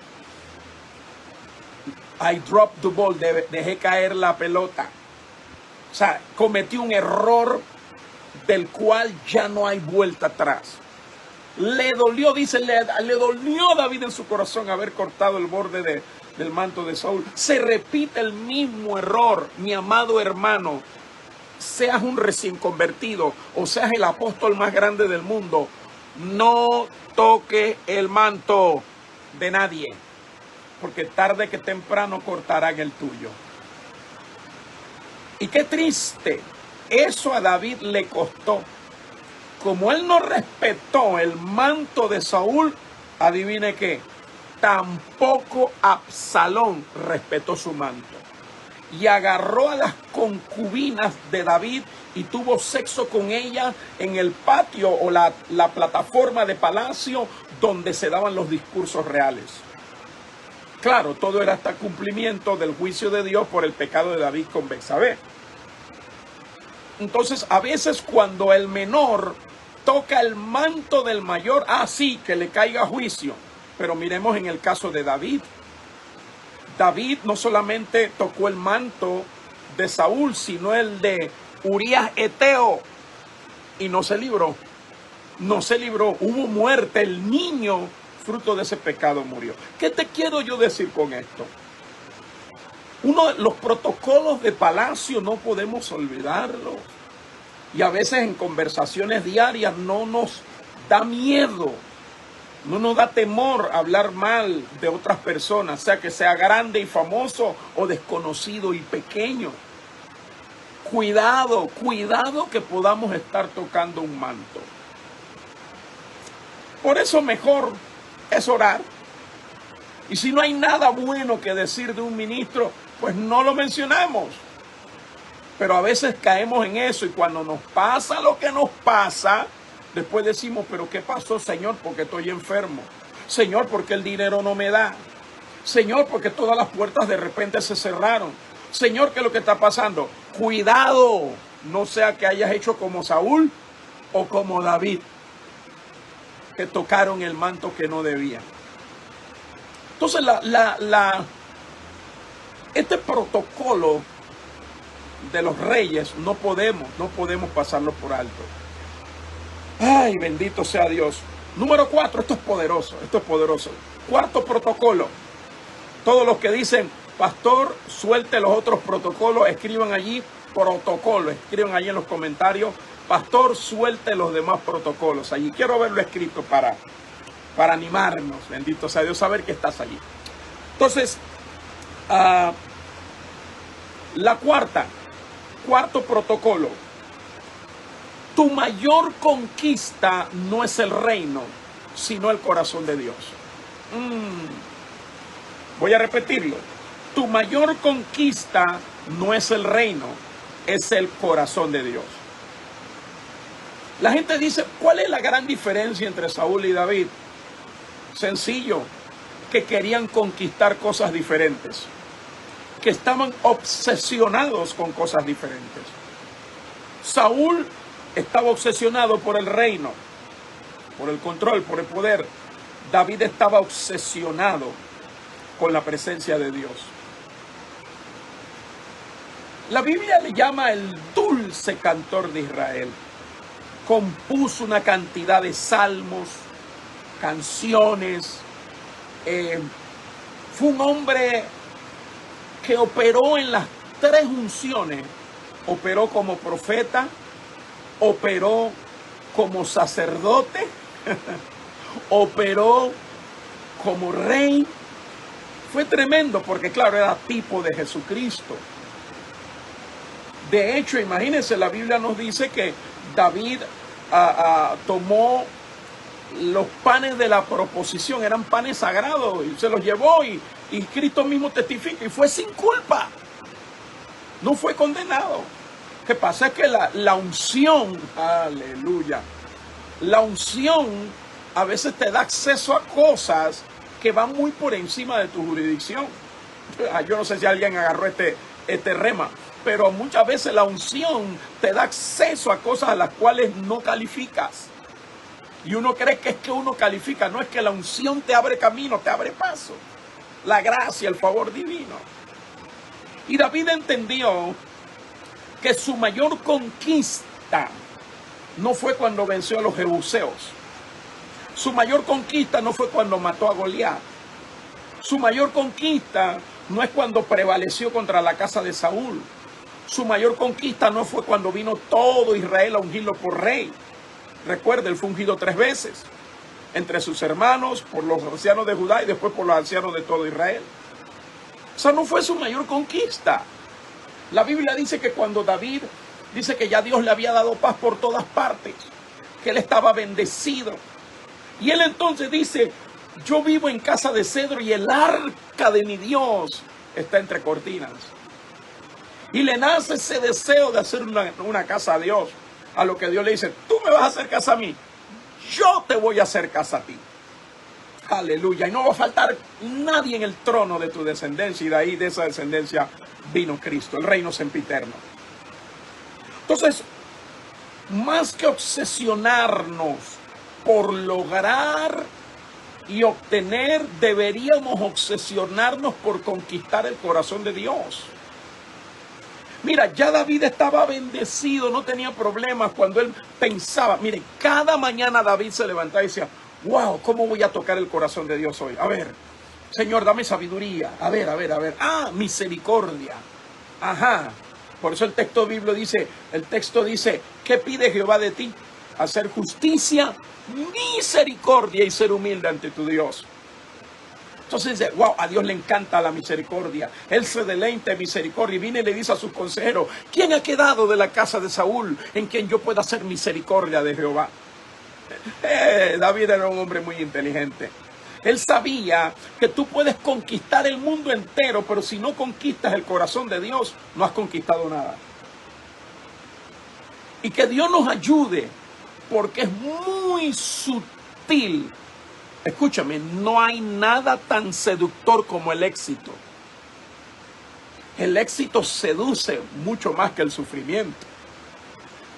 I dropped the ball, dejé caer la pelota. O sea, cometí un error del cual ya no hay vuelta atrás. Le dolió, dice, le dolió a David en su corazón haber cortado el borde del manto de Saúl. Se repite el mismo error, mi amado hermano. seas un recién convertido o seas el apóstol más grande del mundo, no toques el manto de nadie, porque tarde que temprano cortarán el tuyo. Y qué triste, eso a David le costó. Como él no respetó el manto de Saúl, adivine qué, tampoco Absalón respetó su manto. Y agarró a las concubinas de David y tuvo sexo con ellas en el patio o la plataforma de palacio donde se daban los discursos reales. Claro, todo era hasta cumplimiento del juicio de Dios por el pecado de David con Betsabé. Entonces, a veces cuando el menor toca el manto del mayor, sí, que le caiga juicio. Pero miremos en el caso de David. David no solamente tocó el manto de Saúl, sino el de Urías Eteo, y no se libró. No se libró, hubo muerte, el niño fruto de ese pecado murió. ¿Qué te quiero yo decir con esto? Los protocolos de palacio no podemos olvidarlos. Y a veces en conversaciones diarias no nos da miedo, no nos da temor hablar mal de otras personas, sea que sea grande y famoso o desconocido y pequeño. Cuidado, cuidado que podamos estar tocando un manto. Por eso mejor es orar. Y si no hay nada bueno que decir de un ministro, pues no lo mencionamos. Pero a veces caemos en eso y cuando nos pasa lo que nos pasa, después decimos, pero ¿qué pasó, Señor? Porque estoy enfermo. Señor, porque el dinero no me da. Señor, porque todas las puertas de repente se cerraron. Señor, ¿qué es lo que está pasando? Cuidado, no sea que hayas hecho como Saúl o como David, que tocaron el manto que no debían. Entonces, este protocolo de los reyes no podemos pasarlo por alto. Ay, bendito sea Dios. Número 4, esto es poderoso, Cuarto protocolo. Todos los que dicen, pastor, suelte los otros protocolos, escriban allí protocolo, escriban allí en los comentarios, pastor, suelte los demás protocolos. Allí quiero verlo escrito para animarnos, bendito sea Dios, saber que estás allí. Entonces, cuarto protocolo. Tu mayor conquista no es el reino, sino el corazón de Dios. Voy a repetirlo. Tu mayor conquista no es el reino, es el corazón de Dios. La gente dice, ¿cuál es la gran diferencia entre Saúl y David? Sencillo, que querían conquistar cosas diferentes, que estaban obsesionados con cosas diferentes. Saúl estaba obsesionado por el reino, por el control, por el poder. David estaba obsesionado con la presencia de Dios. La Biblia le llama el dulce cantor de Israel. Compuso una cantidad de salmos, canciones. Fue un hombre que operó en las 3 unciones. Operó como profeta, operó como sacerdote, operó como rey. Fue tremendo porque, claro, era tipo de Jesucristo. De hecho, imagínense, la Biblia nos dice que David tomó los panes de la proposición, eran panes sagrados, y se los llevó y Cristo mismo testifica, y fue sin culpa. No fue condenado. ¿Qué pasa? Es que la unción, aleluya, la unción a veces te da acceso a cosas que van muy por encima de tu jurisdicción. Yo no sé si alguien agarró este rema, pero muchas veces la unción te da acceso a cosas a las cuales no calificas. Y uno cree que es que uno califica, no, es que la unción te abre camino, te abre paso. La gracia, el favor divino. Y David entendió que su mayor conquista no fue cuando venció a los jebuseos. Su mayor conquista no fue cuando mató a Goliat. Su mayor conquista no es cuando prevaleció contra la casa de Saúl. Su mayor conquista no fue cuando vino todo Israel a ungirlo por rey. Recuerda, él fue ungido 3 veces. Entre sus hermanos, por los ancianos de Judá y después por los ancianos de todo Israel. O sea, no fue su mayor conquista. La Biblia dice que cuando David dice que ya Dios le había dado paz por todas partes, que él estaba bendecido. Y él entonces dice, yo vivo en casa de cedro y el arca de mi Dios está entre cortinas. Y le nace ese deseo de hacer una casa a Dios. A lo que Dios le dice, tú me vas a hacer casa a mí, yo te voy a hacer casa a ti. Aleluya. Y no va a faltar nadie en el trono de tu descendencia. Y de ahí, de esa descendencia, vino Cristo, el reino sempiterno. Entonces, más que obsesionarnos por lograr y obtener, deberíamos obsesionarnos por conquistar el corazón de Dios. Mira, ya David estaba bendecido, no tenía problemas cuando él pensaba. Mire, cada mañana David se levantaba y decía, wow, ¿cómo voy a tocar el corazón de Dios hoy? A ver, Señor, dame sabiduría. A ver. Ah, misericordia. Ajá. Por eso el texto bíblico dice, ¿qué pide Jehová de ti? Hacer justicia, misericordia y ser humilde ante tu Dios. Entonces dice, wow, a Dios le encanta la misericordia. Él se deleita en misericordia. Y viene y le dice a sus consejeros, ¿quién ha quedado de la casa de Saúl en quien yo pueda hacer misericordia de Jehová? David era un hombre muy inteligente. Él sabía que tú puedes conquistar el mundo entero, pero si no conquistas el corazón de Dios, no has conquistado nada. Y que Dios nos ayude, porque es muy sutil. Escúchame, no hay nada tan seductor como el éxito. El éxito seduce mucho más que el sufrimiento.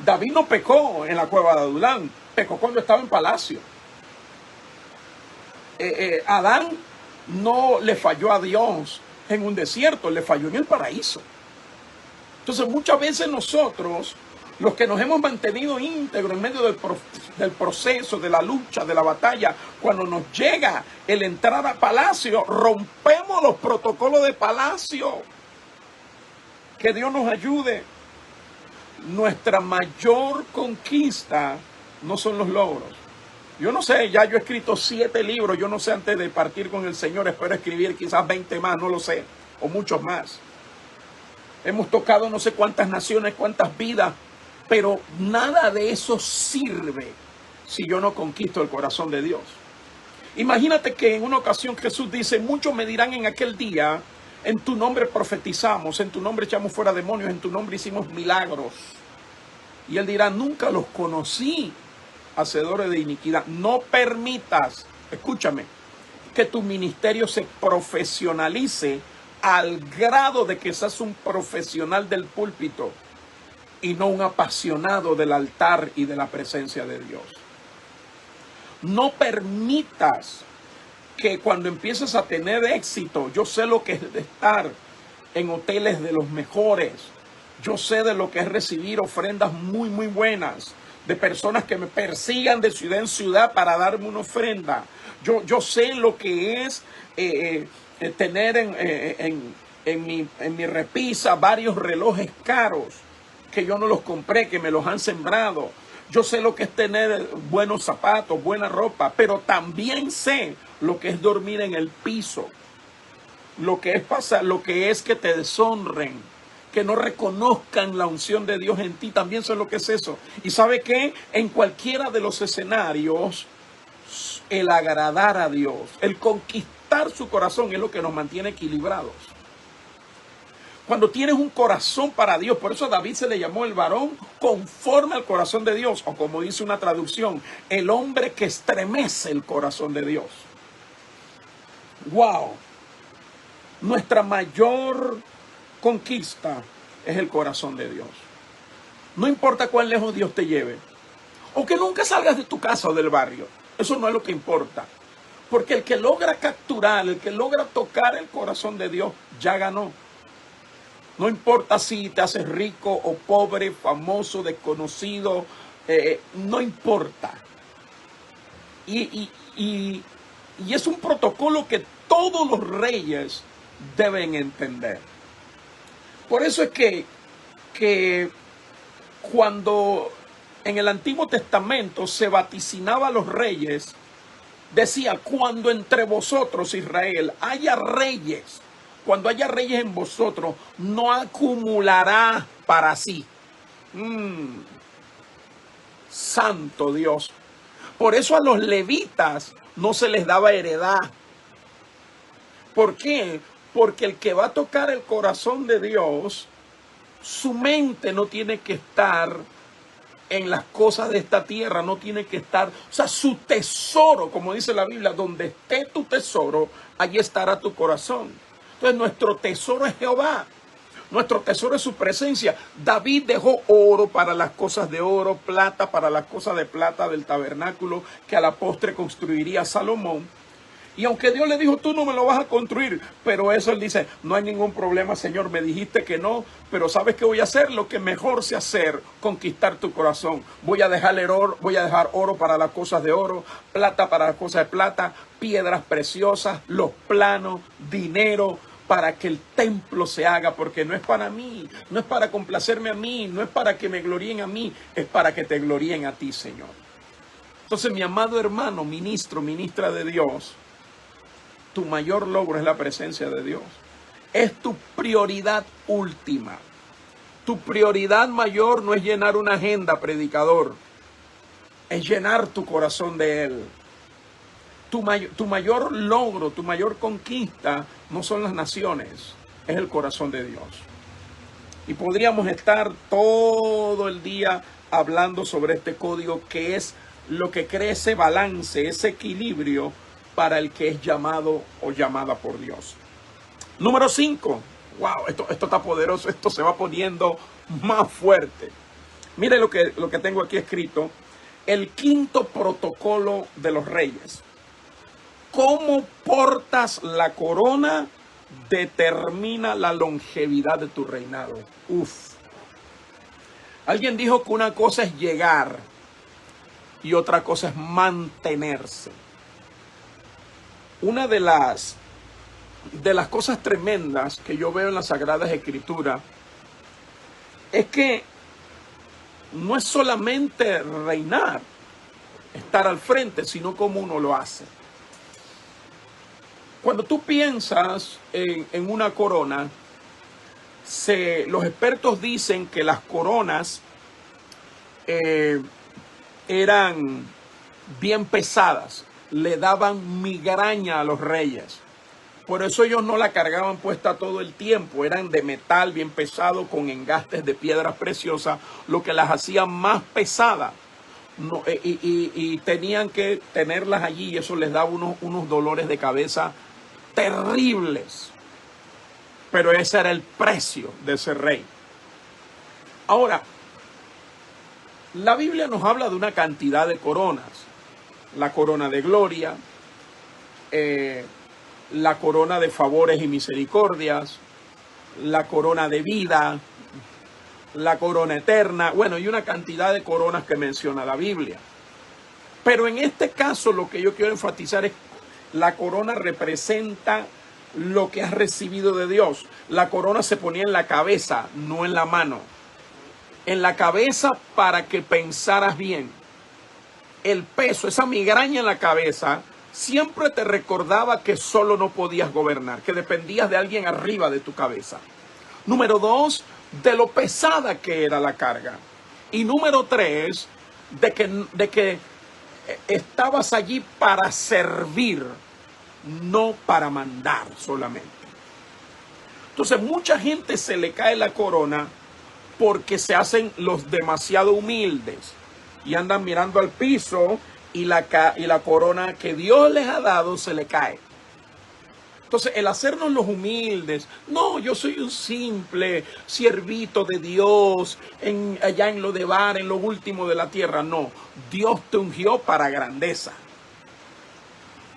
David no pecó en la cueva de Adulán, pecó cuando estaba en palacio. Adán no le falló a Dios en un desierto, le falló en el paraíso. Entonces muchas veces nosotros, los que nos hemos mantenido íntegros en medio del proceso, de la lucha, de la batalla, cuando nos llega el entrar a palacio, rompemos los protocolos de palacio. Que Dios nos ayude. Nuestra mayor conquista no son los logros. Yo no sé, ya yo he escrito 7 libros, yo no sé, antes de partir con el Señor, espero escribir quizás 20 más, no lo sé, o muchos más. Hemos tocado no sé cuántas naciones, cuántas vidas, pero nada de eso sirve si yo no conquisto el corazón de Dios. Imagínate que en una ocasión Jesús dice, muchos me dirán en aquel día, en tu nombre profetizamos, en tu nombre echamos fuera demonios, en tu nombre hicimos milagros. Y él dirá, nunca los conocí, hacedores de iniquidad. No permitas, escúchame, que tu ministerio se profesionalice al grado de que seas un profesional del púlpito y no un apasionado del altar y de la presencia de Dios. No permitas que cuando empieces a tener éxito, yo sé lo que es de estar en hoteles de los mejores, yo sé de lo que es recibir ofrendas muy buenas, de personas que me persigan de ciudad en ciudad para darme una ofrenda. Yo sé lo que es tener en mi repisa varios relojes caros, que yo no los compré, que me los han sembrado. Yo sé lo que es tener buenos zapatos, buena ropa, pero también sé lo que es dormir en el piso, lo que es pasar, lo que es que te deshonren, que no reconozcan la unción de Dios en ti. También sé lo que es eso. Y ¿sabe qué? En cualquiera de los escenarios, el agradar a Dios, el conquistar su corazón es lo que nos mantiene equilibrados. Cuando tienes un corazón para Dios, por eso a David se le llamó el varón conforme al corazón de Dios, o como dice una traducción, el hombre que estremece el corazón de Dios. ¡Wow! Nuestra mayor conquista es el corazón de Dios. No importa cuán lejos Dios te lleve, o que nunca salgas de tu casa o del barrio, eso no es lo que importa. Porque el que logra capturar, el que logra tocar el corazón de Dios, ya ganó. No importa si te haces rico o pobre, famoso, desconocido, no importa. Y es un protocolo que todos los reyes deben entender. Por eso es que que cuando en el Antiguo Testamento se vaticinaba a los reyes, decía, cuando entre vosotros, Israel, haya reyes, cuando haya reyes en vosotros, no acumulará para sí. Santo Dios. Por eso a los levitas no se les daba heredad. ¿Por qué? Porque el que va a tocar el corazón de Dios, su mente no tiene que estar en las cosas de esta tierra, no tiene que estar, o sea, su tesoro, como dice la Biblia, donde esté tu tesoro, allí estará tu corazón. Entonces nuestro tesoro es Jehová, nuestro tesoro es su presencia. David dejó oro para las cosas de oro, plata para las cosas de plata del tabernáculo que a la postre construiría Salomón. Y aunque Dios le dijo, tú no me lo vas a construir, pero eso él dice, no hay ningún problema, Señor, me dijiste que no, pero ¿sabes qué voy a hacer? Lo que mejor sé hacer, conquistar tu corazón. Voy a dejar oro para las cosas de oro, plata para las cosas de plata, piedras preciosas, los planos, dinero, para que el templo se haga, porque no es para mí, no es para complacerme a mí, no es para que me gloríen a mí, es para que te gloríen a ti, Señor. Entonces, mi amado hermano, ministro, ministra de Dios, tu mayor logro es la presencia de Dios. Es tu prioridad última. Tu prioridad mayor no es llenar una agenda, predicador. Es llenar tu corazón de Él. Tu mayor logro, tu mayor conquista no son las naciones, es el corazón de Dios. Y podríamos estar todo el día hablando sobre este código, que es lo que crea ese balance, ese equilibrio para el que es llamado o llamada por Dios. Número 5. Wow, esto está poderoso, esto se va poniendo más fuerte. Mire lo que tengo aquí escrito. El quinto protocolo de los reyes. Cómo portas la corona determina la longevidad de tu reinado. Alguien dijo que una cosa es llegar y otra cosa es mantenerse. Una de las cosas tremendas que yo veo en las Sagradas Escrituras es que no es solamente reinar, estar al frente, sino cómo uno lo hace. Cuando tú piensas en una corona, los expertos dicen que las coronas eran bien pesadas, le daban migraña a los reyes. Por eso ellos no la cargaban puesta todo el tiempo, eran de metal bien pesado con engastes de piedras preciosas, lo que las hacía más pesadas. Y tenían que tenerlas allí y eso les daba unos dolores de cabeza terribles. Pero ese era el precio de ese rey. Ahora, la Biblia nos habla de una cantidad de coronas. La corona de gloria, la corona de favores y misericordias, la corona de vida, la corona eterna, bueno, y una cantidad de coronas que menciona la Biblia. Pero en este caso lo que yo quiero enfatizar es la corona representa lo que has recibido de Dios. La corona se ponía en la cabeza, no en la mano. En la cabeza para que pensaras bien. El peso, esa migraña en la cabeza, siempre te recordaba que solo no podías gobernar, que dependías de alguien arriba de tu cabeza. Número 2, de lo pesada que era la carga. Y número 3, de que estabas allí para servir, no para mandar solamente. Entonces mucha gente se le cae la corona porque se hacen los demasiado humildes y andan mirando al piso y la corona que Dios les ha dado se le cae. Entonces el hacernos los humildes, no, yo soy un simple siervito de Dios allá en lo de Bar, en lo último de la tierra, no, Dios te ungió para grandeza,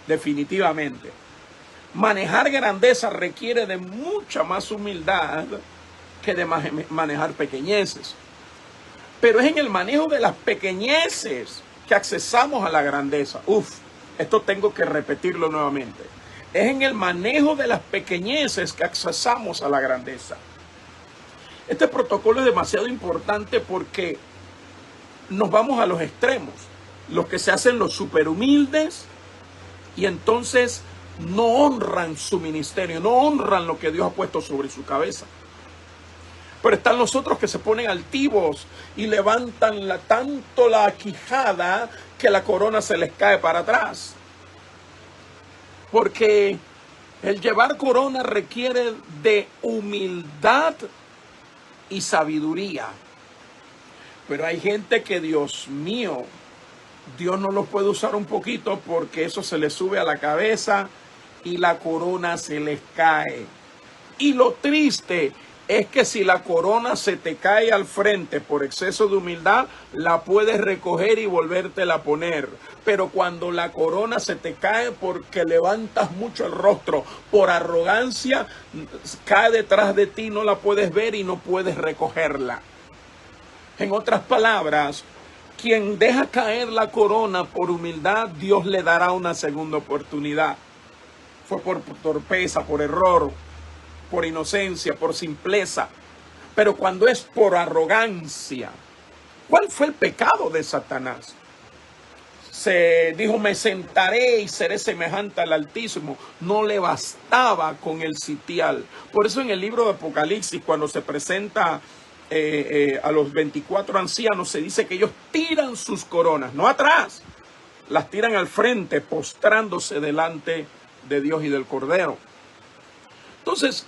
definitivamente. Manejar grandeza requiere de mucha más humildad que de manejar pequeñeces. Pero es en el manejo de las pequeñeces que accesamos a la grandeza. Esto tengo que repetirlo nuevamente. Es en el manejo de las pequeñeces que accesamos a la grandeza. Este protocolo es demasiado importante porque nos vamos a los extremos. Los que se hacen los super humildes y entonces no honran su ministerio, no honran lo que Dios ha puesto sobre su cabeza. Pero están los otros que se ponen altivos y levantan tanto la quijada que la corona se les cae para atrás. Porque el llevar corona requiere de humildad y sabiduría. Pero hay gente que, Dios mío, Dios no los puede usar un poquito porque eso se les sube a la cabeza y la corona se les cae. Y lo triste es que si la corona se te cae al frente por exceso de humildad, la puedes recoger y volvértela a poner. Pero cuando la corona se te cae porque levantas mucho el rostro, por arrogancia, cae detrás de ti, no la puedes ver y no puedes recogerla. En otras palabras, quien deja caer la corona por humildad, Dios le dará una segunda oportunidad. Fue por torpeza, por error, por inocencia, por simpleza. Pero cuando es por arrogancia, ¿cuál fue el pecado de Satanás? Se dijo, me sentaré y seré semejante al Altísimo. No le bastaba con el sitial. Por eso en el libro de Apocalipsis, cuando se presenta a los 24 ancianos, se dice que ellos tiran sus coronas, no atrás, las tiran al frente, postrándose delante de Dios y del Cordero. Entonces,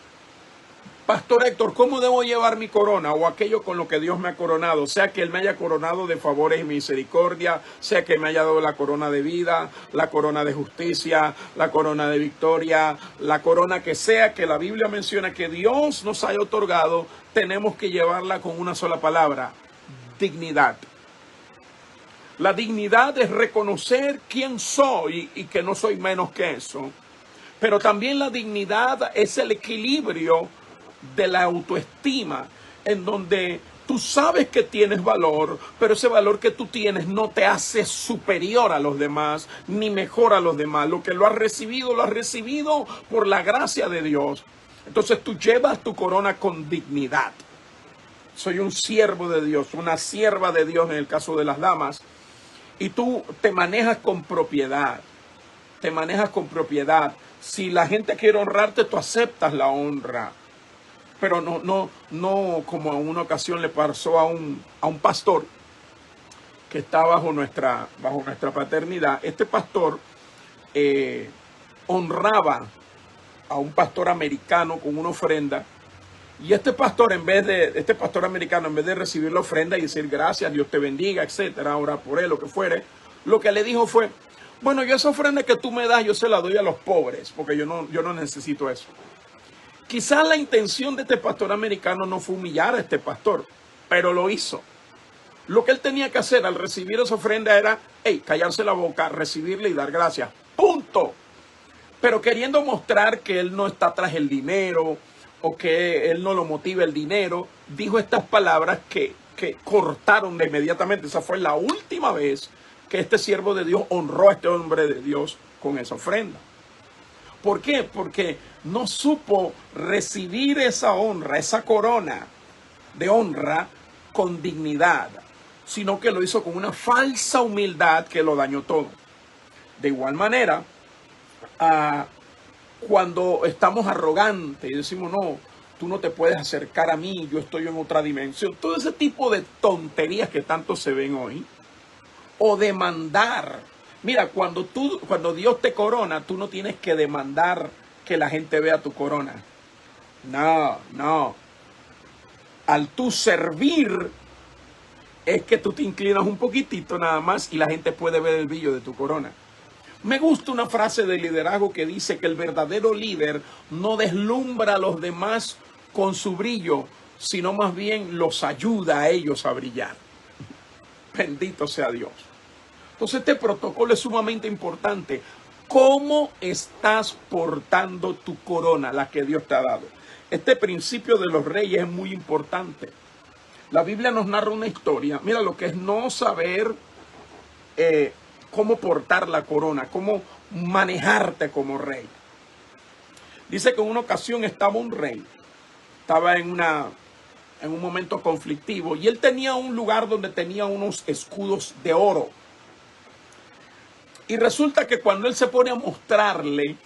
Pastor Héctor, ¿cómo debo llevar mi corona o aquello con lo que Dios me ha coronado? Sea que Él me haya coronado de favores y misericordia, sea que me haya dado la corona de vida, la corona de justicia, la corona de victoria, la corona que sea que la Biblia menciona que Dios nos haya otorgado, tenemos que llevarla con una sola palabra: dignidad. La dignidad es reconocer quién soy y que no soy menos que eso. Pero también la dignidad es el equilibrio de la autoestima, en donde tú sabes que tienes valor, pero ese valor que tú tienes no te hace superior a los demás, ni mejor a los demás. Lo que lo has recibido por la gracia de Dios. Entonces tú llevas tu corona con dignidad. Soy un siervo de Dios, una sierva de Dios en el caso de las damas, y tú te manejas con propiedad. Te manejas con propiedad. Si la gente quiere honrarte, tú aceptas la honra. Pero no como en una ocasión le pasó a un pastor que está bajo nuestra paternidad. Este pastor honraba a un pastor americano con una ofrenda. Y este pastor americano, en vez de recibir la ofrenda y decir gracias, Dios te bendiga, etcétera, orar por él, lo que fuere, lo que le dijo fue: bueno, yo esa ofrenda que tú me das, yo se la doy a los pobres, porque yo no necesito eso. Quizás la intención de este pastor americano no fue humillar a este pastor, pero lo hizo. Lo que él tenía que hacer al recibir esa ofrenda era, callarse la boca, recibirle y dar gracias. ¡Punto! Pero queriendo mostrar que él no está tras el dinero o que él no lo motiva el dinero, dijo estas palabras que cortaron de inmediatamente. Esa fue la última vez que este siervo de Dios honró a este hombre de Dios con esa ofrenda. ¿Por qué? Porque no supo recibir esa honra, esa corona de honra con dignidad, sino que lo hizo con una falsa humildad que lo dañó todo. De igual manera, cuando estamos arrogantes y decimos, no, tú no te puedes acercar a mí, yo estoy en otra dimensión, todo ese tipo de tonterías que tanto se ven hoy, o demandar. Mira, cuando Dios te corona, tú no tienes que demandar que la gente vea tu corona. No. Al tú servir, es que tú te inclinas un poquitito nada más y la gente puede ver el brillo de tu corona. Me gusta una frase de liderazgo que dice que el verdadero líder no deslumbra a los demás con su brillo, sino más bien los ayuda a ellos a brillar. Bendito sea Dios. Entonces este protocolo es sumamente importante. ¿Cómo estás portando tu corona, la que Dios te ha dado? Este principio de los reyes es muy importante. La Biblia nos narra una historia. Mira lo que es no saber cómo portar la corona, cómo manejarte como rey. Dice que en una ocasión estaba un rey. Estaba en una en un momento conflictivo, y él tenía un lugar donde tenía unos escudos de oro. Y resulta que cuando él se pone a mostrarle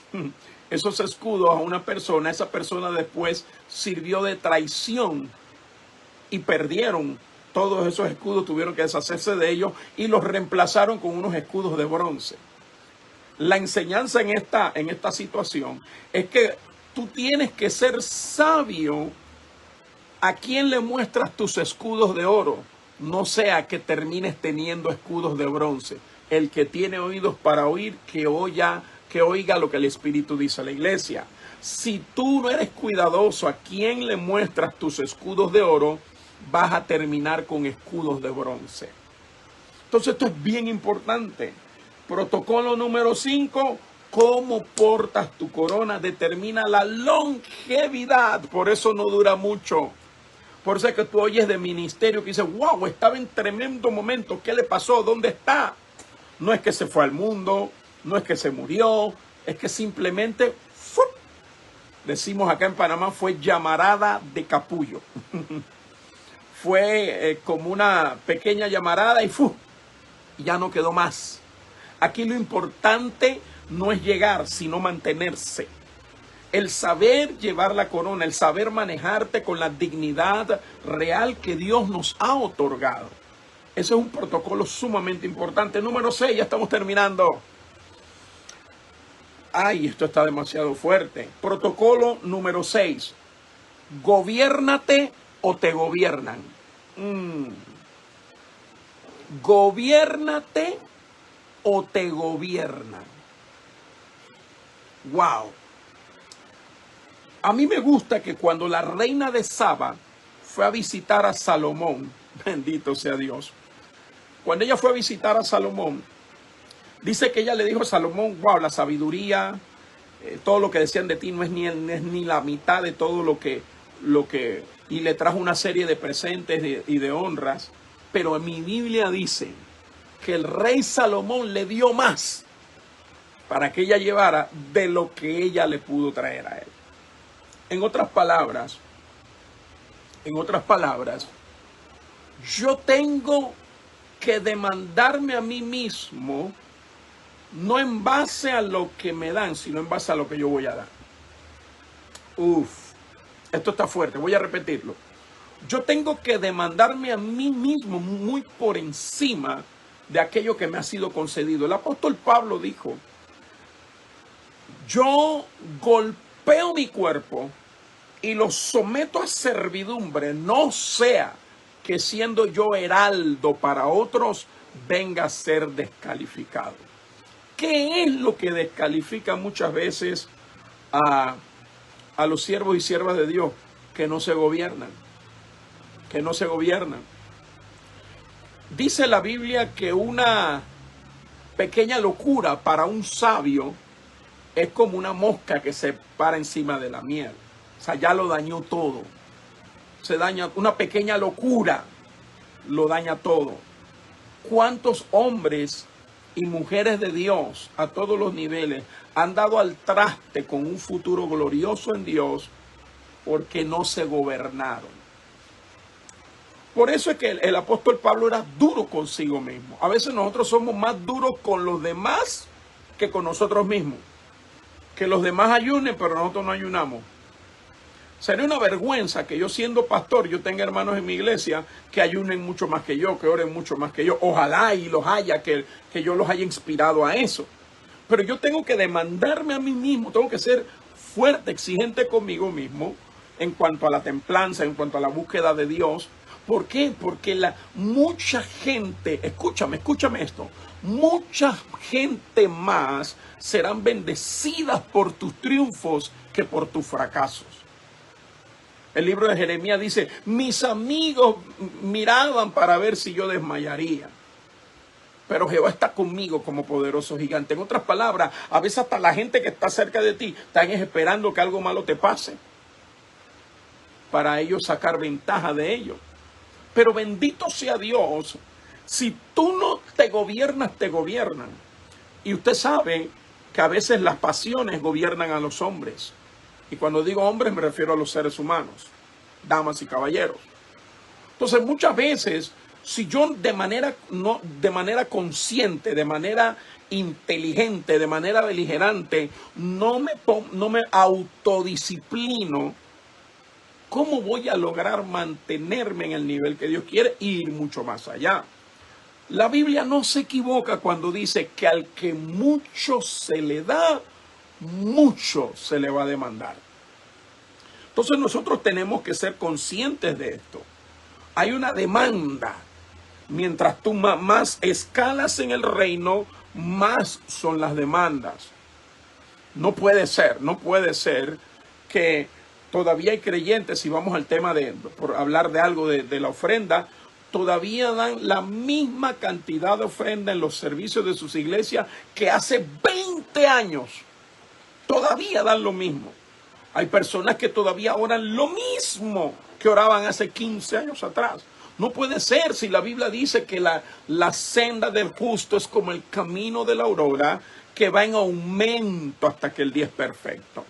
esos escudos a una persona, esa persona después sirvió de traición y perdieron todos esos escudos, tuvieron que deshacerse de ellos y los reemplazaron con unos escudos de bronce. La enseñanza en esta situación es que tú tienes que ser sabio a quién le muestras tus escudos de oro, no sea que termines teniendo escudos de bronce. El que tiene oídos para oír, que oiga lo que el Espíritu dice a la iglesia. Si tú no eres cuidadoso a quién le muestras tus escudos de oro, vas a terminar con escudos de bronce. Entonces esto es bien importante. Protocolo número 5, cómo portas tu corona determina la longevidad. Por eso no dura mucho. Por eso es que tú oyes de ministerio que dice, wow, estaba en tremendo momento. ¿Qué le pasó? ¿Dónde está? No es que se fue al mundo, no es que se murió, es que simplemente, ¡fup! Decimos acá en Panamá, fue llamarada de capullo. Fue como una pequeña llamarada y ¡fup! Ya no quedó más. Aquí lo importante no es llegar, sino mantenerse. El saber llevar la corona, el saber manejarte con la dignidad real que Dios nos ha otorgado. Ese es un protocolo sumamente importante. Número 6, ya estamos terminando. Ay, esto está demasiado fuerte. Protocolo número 6. Gobiérnate o te gobiernan. Gobiérnate o te gobiernan. Wow. A mí me gusta que cuando la reina de Saba fue a visitar a Salomón, bendito sea Dios, cuando ella fue a visitar a Salomón, dice que ella le dijo a Salomón, wow, la sabiduría, todo lo que decían de ti no es ni la mitad de todo lo que, y le trajo una serie de presentes y de honras, pero en mi Biblia dice que el rey Salomón le dio más para que ella llevara de lo que ella le pudo traer a él. En otras palabras, yo tengo que demandarme a mí mismo, no en base a lo que me dan, sino en base a lo que yo voy a dar. Esto está fuerte, voy a repetirlo. Yo tengo que demandarme a mí mismo muy por encima de aquello que me ha sido concedido. El apóstol Pablo dijo, yo golpeo mi cuerpo y lo someto a servidumbre, no sea que siendo yo heraldo para otros, venga a ser descalificado. ¿Qué es lo que descalifica muchas veces a los siervos y siervas de Dios? Que no se gobiernan. Que no se gobiernan. Dice la Biblia que una pequeña locura para un sabio es como una mosca que se para encima de la miel. O sea, ya lo dañó todo. Se daña, una pequeña locura lo daña todo. ¿Cuántos hombres y mujeres de Dios a todos los niveles han dado al traste con un futuro glorioso en Dios porque no se gobernaron? Por eso es que el apóstol Pablo era duro consigo mismo. A veces nosotros somos más duros con los demás que con nosotros mismos. Que los demás ayunen, pero nosotros no ayunamos. Sería una vergüenza que yo siendo pastor, yo tenga hermanos en mi iglesia que ayunen mucho más que yo, que oren mucho más que yo. Ojalá y los haya, que yo los haya inspirado a eso. Pero yo tengo que demandarme a mí mismo, tengo que ser fuerte, exigente conmigo mismo en cuanto a la templanza, en cuanto a la búsqueda de Dios. ¿Por qué? Porque mucha gente, escúchame esto, mucha gente más serán bendecidas por tus triunfos que por tus fracasos. El libro de Jeremías dice, mis amigos miraban para ver si yo desmayaría, pero Jehová está conmigo como poderoso gigante. En otras palabras, a veces hasta la gente que está cerca de ti están esperando que algo malo te pase para ellos sacar ventaja de ello. Pero bendito sea Dios, si tú no te gobiernas, te gobiernan. Y usted sabe que a veces las pasiones gobiernan a los hombres. Y cuando digo hombres me refiero a los seres humanos, damas y caballeros. Entonces, muchas veces, si yo de manera, no, de manera consciente, de manera inteligente, de manera beligerante, no me autodisciplino, ¿cómo voy a lograr mantenerme en el nivel que Dios quiere e ir mucho más allá? La Biblia no se equivoca cuando dice que al que mucho se le da, mucho se le va a demandar. Entonces nosotros tenemos que ser conscientes de esto. Hay una demanda. Mientras tú más escalas en el reino, más son las demandas. No puede ser que todavía hay creyentes, si vamos al tema por hablar de algo de la ofrenda, todavía dan la misma cantidad de ofrenda en los servicios de sus iglesias que hace 20 años. Todavía dan lo mismo. Hay personas que todavía oran lo mismo que oraban hace 15 años atrás. No puede ser si la Biblia dice que la senda del justo es como el camino de la aurora, que va en aumento hasta que el día es perfecto.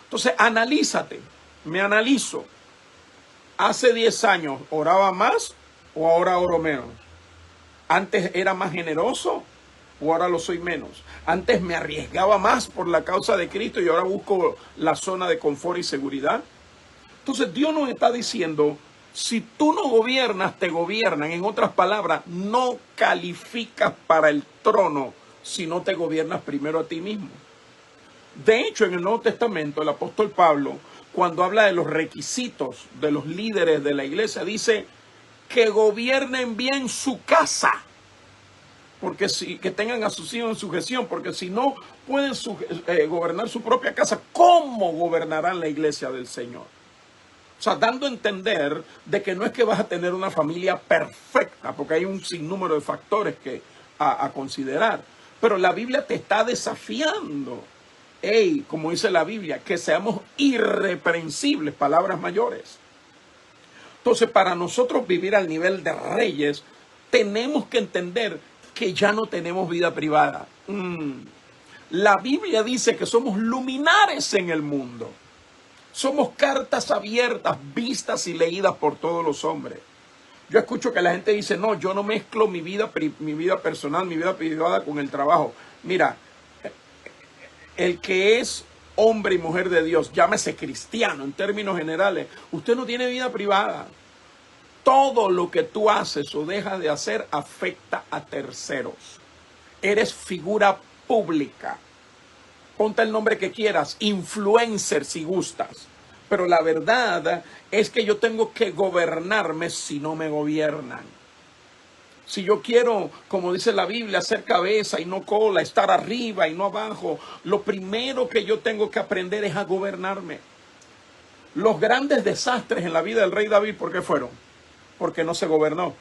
Entonces, analízate, me analizo. Hace 10 años, ¿oraba más o ahora oro menos? ¿Antes era más generoso o ahora lo soy menos? Antes me arriesgaba más por la causa de Cristo y ahora busco la zona de confort y seguridad. Entonces, Dios nos está diciendo, si tú no gobiernas, te gobiernan. En otras palabras, no calificas para el trono si no te gobiernas primero a ti mismo. De hecho, en el Nuevo Testamento, el apóstol Pablo, cuando habla de los requisitos de los líderes de la iglesia, dice que gobiernen bien su casa, porque que tengan a sus hijos en sujeción, porque si no pueden gobernar su propia casa, ¿cómo gobernarán la iglesia del Señor? O sea, dando a entender de que no es que vas a tener una familia perfecta, porque hay un sinnúmero de factores a considerar. Pero la Biblia te está desafiando, como dice la Biblia, que seamos irreprensibles, palabras mayores. Entonces, para nosotros vivir al nivel de reyes, tenemos que entender que ya no tenemos vida privada. La Biblia dice que somos luminares en el mundo. Somos cartas abiertas, vistas y leídas por todos los hombres. Yo escucho que la gente dice, no, yo no mezclo mi vida personal, mi vida privada con el trabajo. Mira, el que es hombre y mujer de Dios, llámese cristiano en términos generales, usted no tiene vida privada. Todo lo que tú haces o dejas de hacer afecta a terceros. Eres figura pública. Ponte el nombre que quieras, influencer si gustas. Pero la verdad es que yo tengo que gobernarme si no me gobiernan. Si yo quiero, como dice la Biblia, ser cabeza y no cola, estar arriba y no abajo, lo primero que yo tengo que aprender es a gobernarme. Los grandes desastres en la vida del rey David, ¿por qué fueron? Porque no se gobernó.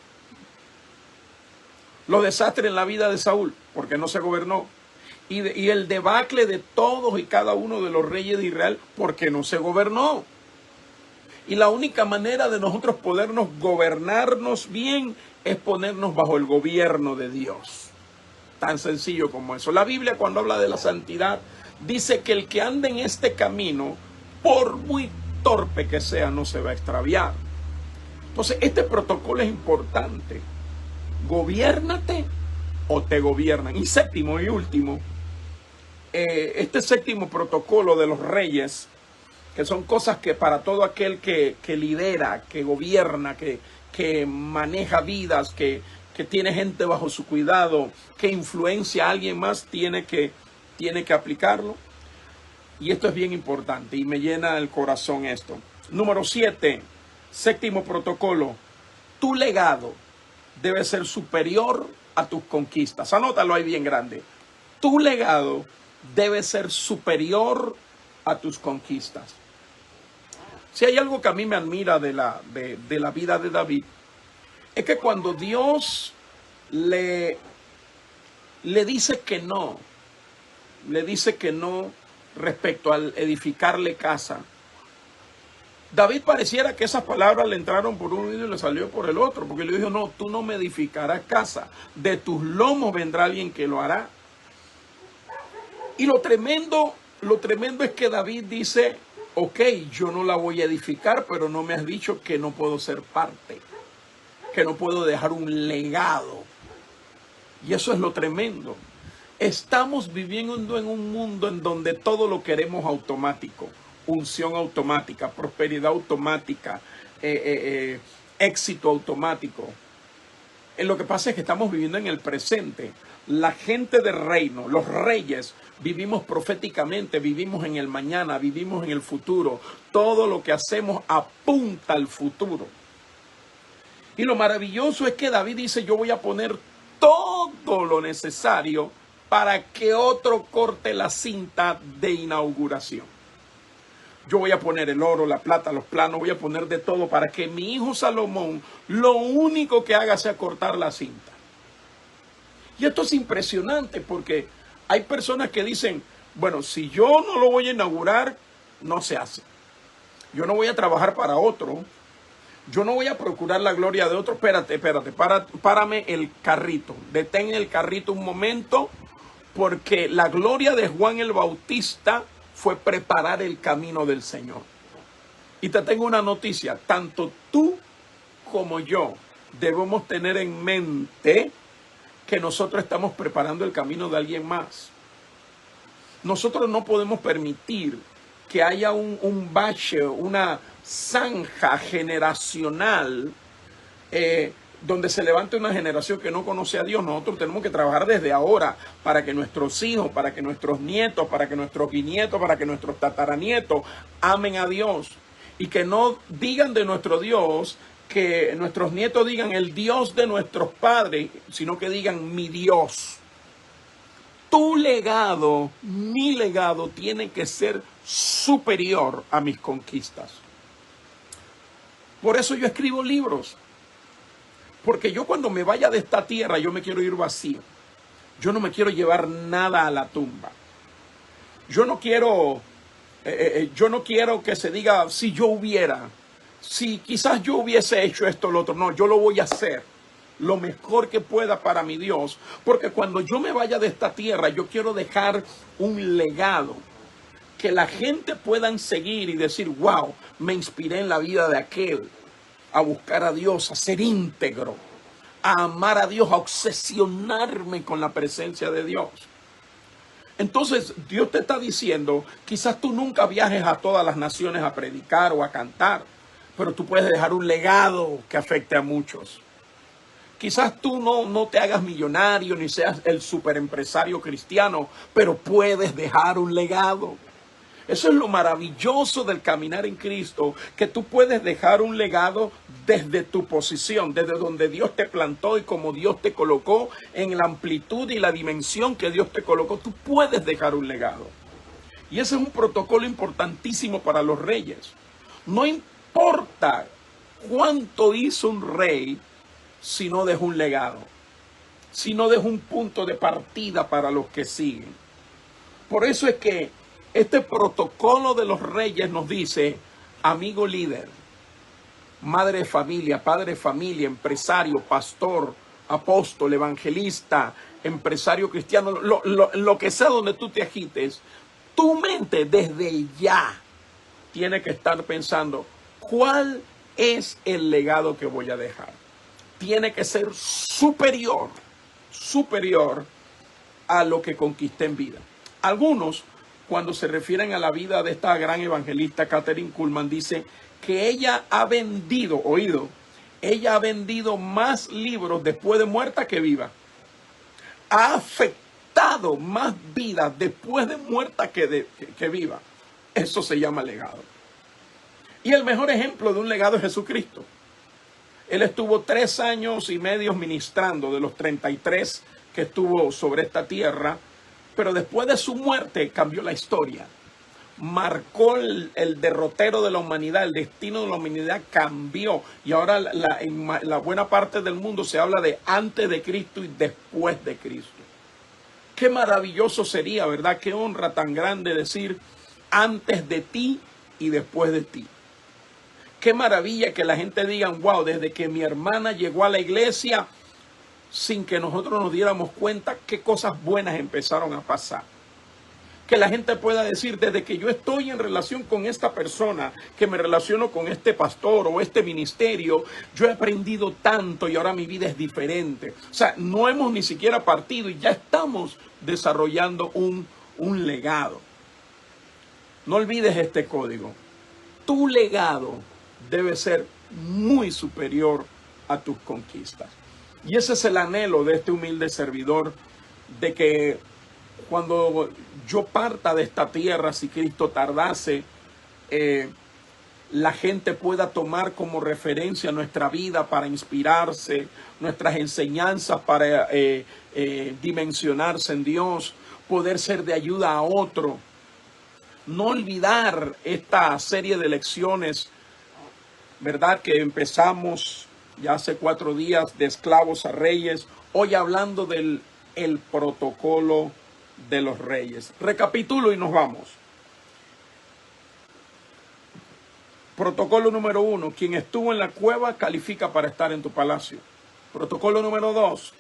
Los desastres en la vida de Saúl, porque no se gobernó. Y el debacle de todos y cada uno de los reyes de Israel, porque no se gobernó. Y la única manera de nosotros podernos gobernarnos bien es ponernos bajo el gobierno de Dios. Tan sencillo como eso. La Biblia, cuando habla de la santidad, dice que el que anda en este camino, por muy torpe que sea, no se va a extraviar. Entonces, este protocolo es importante. Gobiérnate o te gobiernan. Y séptimo y último, este séptimo protocolo de los reyes, que son cosas que para todo aquel que lidera, que gobierna, que maneja vidas, que tiene gente bajo su cuidado, que influencia a alguien más, tiene que aplicarlo. Y esto es bien importante y me llena el corazón esto. Número 7, séptimo protocolo, tu legado debe ser superior a tus conquistas. Anótalo ahí bien grande. Tu legado debe ser superior a tus conquistas. Si hay algo que a mí me admira de la vida de David, es que cuando Dios le dice que no respecto al edificarle casa, David pareciera que esas palabras le entraron por un oído y le salió por el otro, porque le dijo, no, tú no me edificarás casa, de tus lomos vendrá alguien que lo hará. Y lo tremendo es que David dice, ok, yo no la voy a edificar, pero no me has dicho que no puedo ser parte. que no puedo dejar un legado. Y eso es lo tremendo. Estamos viviendo en un mundo en donde todo lo queremos automático. Unción automática, prosperidad automática, éxito automático. Lo que pasa es que estamos viviendo en el presente. La gente del reino, los reyes, vivimos proféticamente, vivimos en el mañana, vivimos en el futuro. Todo lo que hacemos apunta al futuro. Y lo maravilloso es que David dice, yo voy a poner todo lo necesario para que otro corte la cinta de inauguración. Yo voy a poner el oro, la plata, los planos, voy a poner de todo para que mi hijo Salomón lo único que haga sea cortar la cinta. Y esto es impresionante porque hay personas que dicen, bueno, si yo no lo voy a inaugurar, no se hace. Yo no voy a trabajar para otro. Yo no voy a procurar la gloria de otro. Espérate, párame el carrito. Detén el carrito un momento, porque la gloria de Juan el Bautista fue preparar el camino del Señor. Y te tengo una noticia, tanto tú como yo debemos tener en mente que nosotros estamos preparando el camino de alguien más. Nosotros no podemos permitir que haya un bache, una zanja generacional donde se levante una generación que no conoce a Dios. Nosotros tenemos que trabajar desde ahora para que nuestros hijos, para que nuestros nietos, para que nuestros bisnietos, para que nuestros tataranietos amen a Dios. Y que no digan de nuestro Dios, que nuestros nietos digan el Dios de nuestros padres, sino que digan mi Dios. Tu legado, mi legado, tiene que ser superior a mis conquistas. Por eso yo escribo libros. Porque yo cuando me vaya de esta tierra, yo me quiero ir vacío. Yo no me quiero llevar nada a la tumba. Yo no quiero que se diga si yo hubiera, si quizás yo hubiese hecho esto o lo otro. No, yo lo voy a hacer lo mejor que pueda para mi Dios. Porque cuando yo me vaya de esta tierra, yo quiero dejar un legado. Que la gente puedan seguir y decir, wow, me inspiré en la vida de aquel. A buscar a Dios, a ser íntegro, a amar a Dios, a obsesionarme con la presencia de Dios. Entonces, Dios te está diciendo, quizás tú nunca viajes a todas las naciones a predicar o a cantar, pero tú puedes dejar un legado que afecte a muchos. Quizás tú no te hagas millonario ni seas el superempresario cristiano, pero puedes dejar un legado. Eso es lo maravilloso del caminar en Cristo, que tú puedes dejar un legado desde tu posición, desde donde Dios te plantó y como Dios te colocó, en la amplitud y la dimensión que Dios te colocó, tú puedes dejar un legado. Y ese es un protocolo importantísimo para los reyes. No importa cuánto hizo un rey si no dejó un legado, si no dejó un punto de partida para los que siguen. Por eso es que este protocolo de los reyes nos dice, amigo líder, madre de familia, padre de familia, empresario, pastor, apóstol, evangelista, empresario cristiano, lo que sea donde tú te agites, tu mente desde ya tiene que estar pensando, ¿cuál es el legado que voy a dejar? Tiene que ser superior a lo que conquisté en vida. Algunos, cuando se refieren a la vida de esta gran evangelista Kathryn Kuhlman, dice que ella ha vendido, ella ha vendido más libros después de muerta que viva. Ha afectado más vidas después de muerta que viva. Eso se llama legado. Y el mejor ejemplo de un legado es Jesucristo. Él estuvo 3 años y medio ministrando de los 33 que estuvo sobre esta tierra. Pero después de su muerte cambió la historia. Marcó el derrotero de la humanidad, el destino de la humanidad cambió. Y ahora en la buena parte del mundo se habla de antes de Cristo y después de Cristo. Qué maravilloso sería, ¿verdad? Qué honra tan grande decir antes de ti y después de ti. Qué maravilla que la gente diga, wow, desde que mi hermana llegó a la iglesia, sin que nosotros nos diéramos cuenta, qué cosas buenas empezaron a pasar. Que la gente pueda decir, desde que yo estoy en relación con esta persona, que me relaciono con este pastor o este ministerio, yo he aprendido tanto y ahora mi vida es diferente. O sea, no hemos ni siquiera partido y ya estamos desarrollando un legado. No olvides este código. Tu legado debe ser muy superior a tus conquistas. Y ese es el anhelo de este humilde servidor, de que cuando yo parta de esta tierra, si Cristo tardase, la gente pueda tomar como referencia nuestra vida para inspirarse, nuestras enseñanzas para dimensionarse en Dios, poder ser de ayuda a otro. No olvidar esta serie de lecciones, ¿verdad? Que empezamos ya hace 4 días, de esclavos a reyes, hoy hablando del protocolo de los reyes. Recapitulo y nos vamos. Protocolo número 1, quien estuvo en la cueva califica para estar en tu palacio. Protocolo número 2,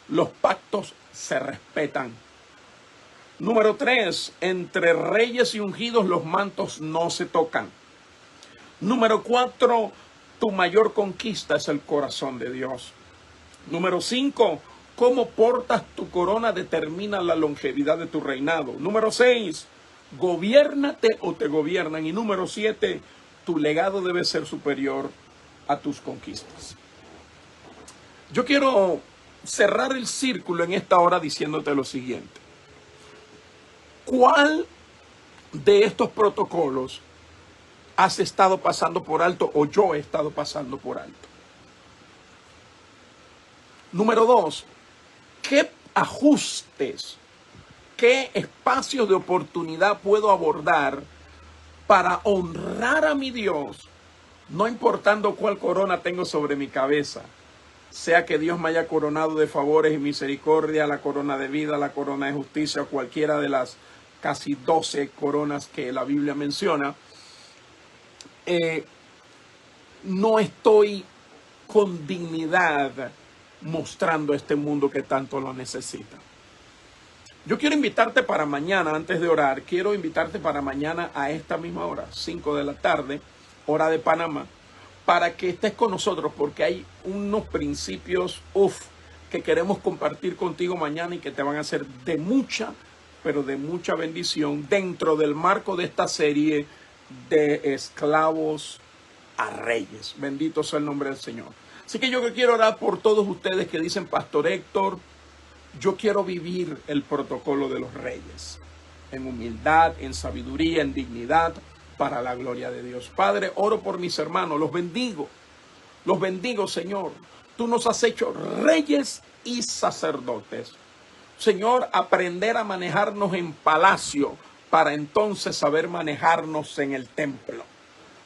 los pactos se respetan. Número 3, entre reyes y ungidos los mantos no se tocan. Número 4, tu mayor conquista es el corazón de Dios. Número 5, cómo portas tu corona determina la longevidad de tu reinado. Número 6, gobiérnate o te gobiernan. Y número 7, tu legado debe ser superior a tus conquistas. Yo quiero cerrar el círculo en esta hora diciéndote lo siguiente. ¿Cuál de estos protocolos has estado pasando por alto o yo he estado pasando por alto? Número 2, ¿qué ajustes, qué espacios de oportunidad puedo abordar para honrar a mi Dios, no importando cuál corona tengo sobre mi cabeza? Sea que Dios me haya coronado de favores y misericordia, la corona de vida, la corona de justicia, cualquiera de las casi 12 coronas que la Biblia menciona. No estoy con dignidad mostrando a este mundo que tanto lo necesita. Yo quiero invitarte para mañana, antes de orar, quiero invitarte para mañana a esta misma hora, 5 de la tarde, hora de Panamá, para que estés con nosotros, porque hay unos principios, que queremos compartir contigo mañana y que te van a hacer de mucha, pero de mucha bendición dentro del marco de esta serie de esclavos a reyes. Bendito sea el nombre del Señor. Así que yo quiero orar por todos ustedes que dicen, Pastor Héctor, yo quiero vivir el protocolo de los reyes, en humildad, en sabiduría, en dignidad, para la gloria de Dios. Padre, oro por mis hermanos, los bendigo, Señor. Tú nos has hecho reyes y sacerdotes. Señor, aprender a manejarnos en palacio, para entonces saber manejarnos en el templo.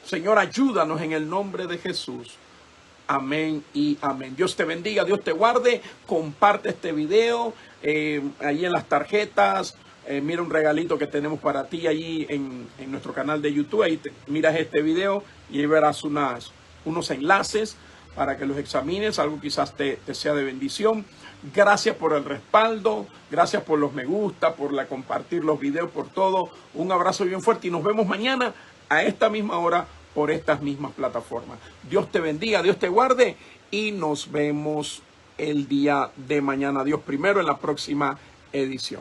Señor, ayúdanos en el nombre de Jesús. Amén y amén. Dios te bendiga, Dios te guarde. Comparte este video ahí en las tarjetas. Mira un regalito que tenemos para ti allí en nuestro canal de YouTube. Ahí miras este video y ahí verás unos enlaces para que los examines. Algo quizás te sea de bendición. Gracias por el respaldo. Gracias por los me gusta, por compartir los videos, por todo. Un abrazo bien fuerte y nos vemos mañana a esta misma hora por estas mismas plataformas. Dios te bendiga, Dios te guarde y nos vemos el día de mañana. Dios primero en la próxima edición.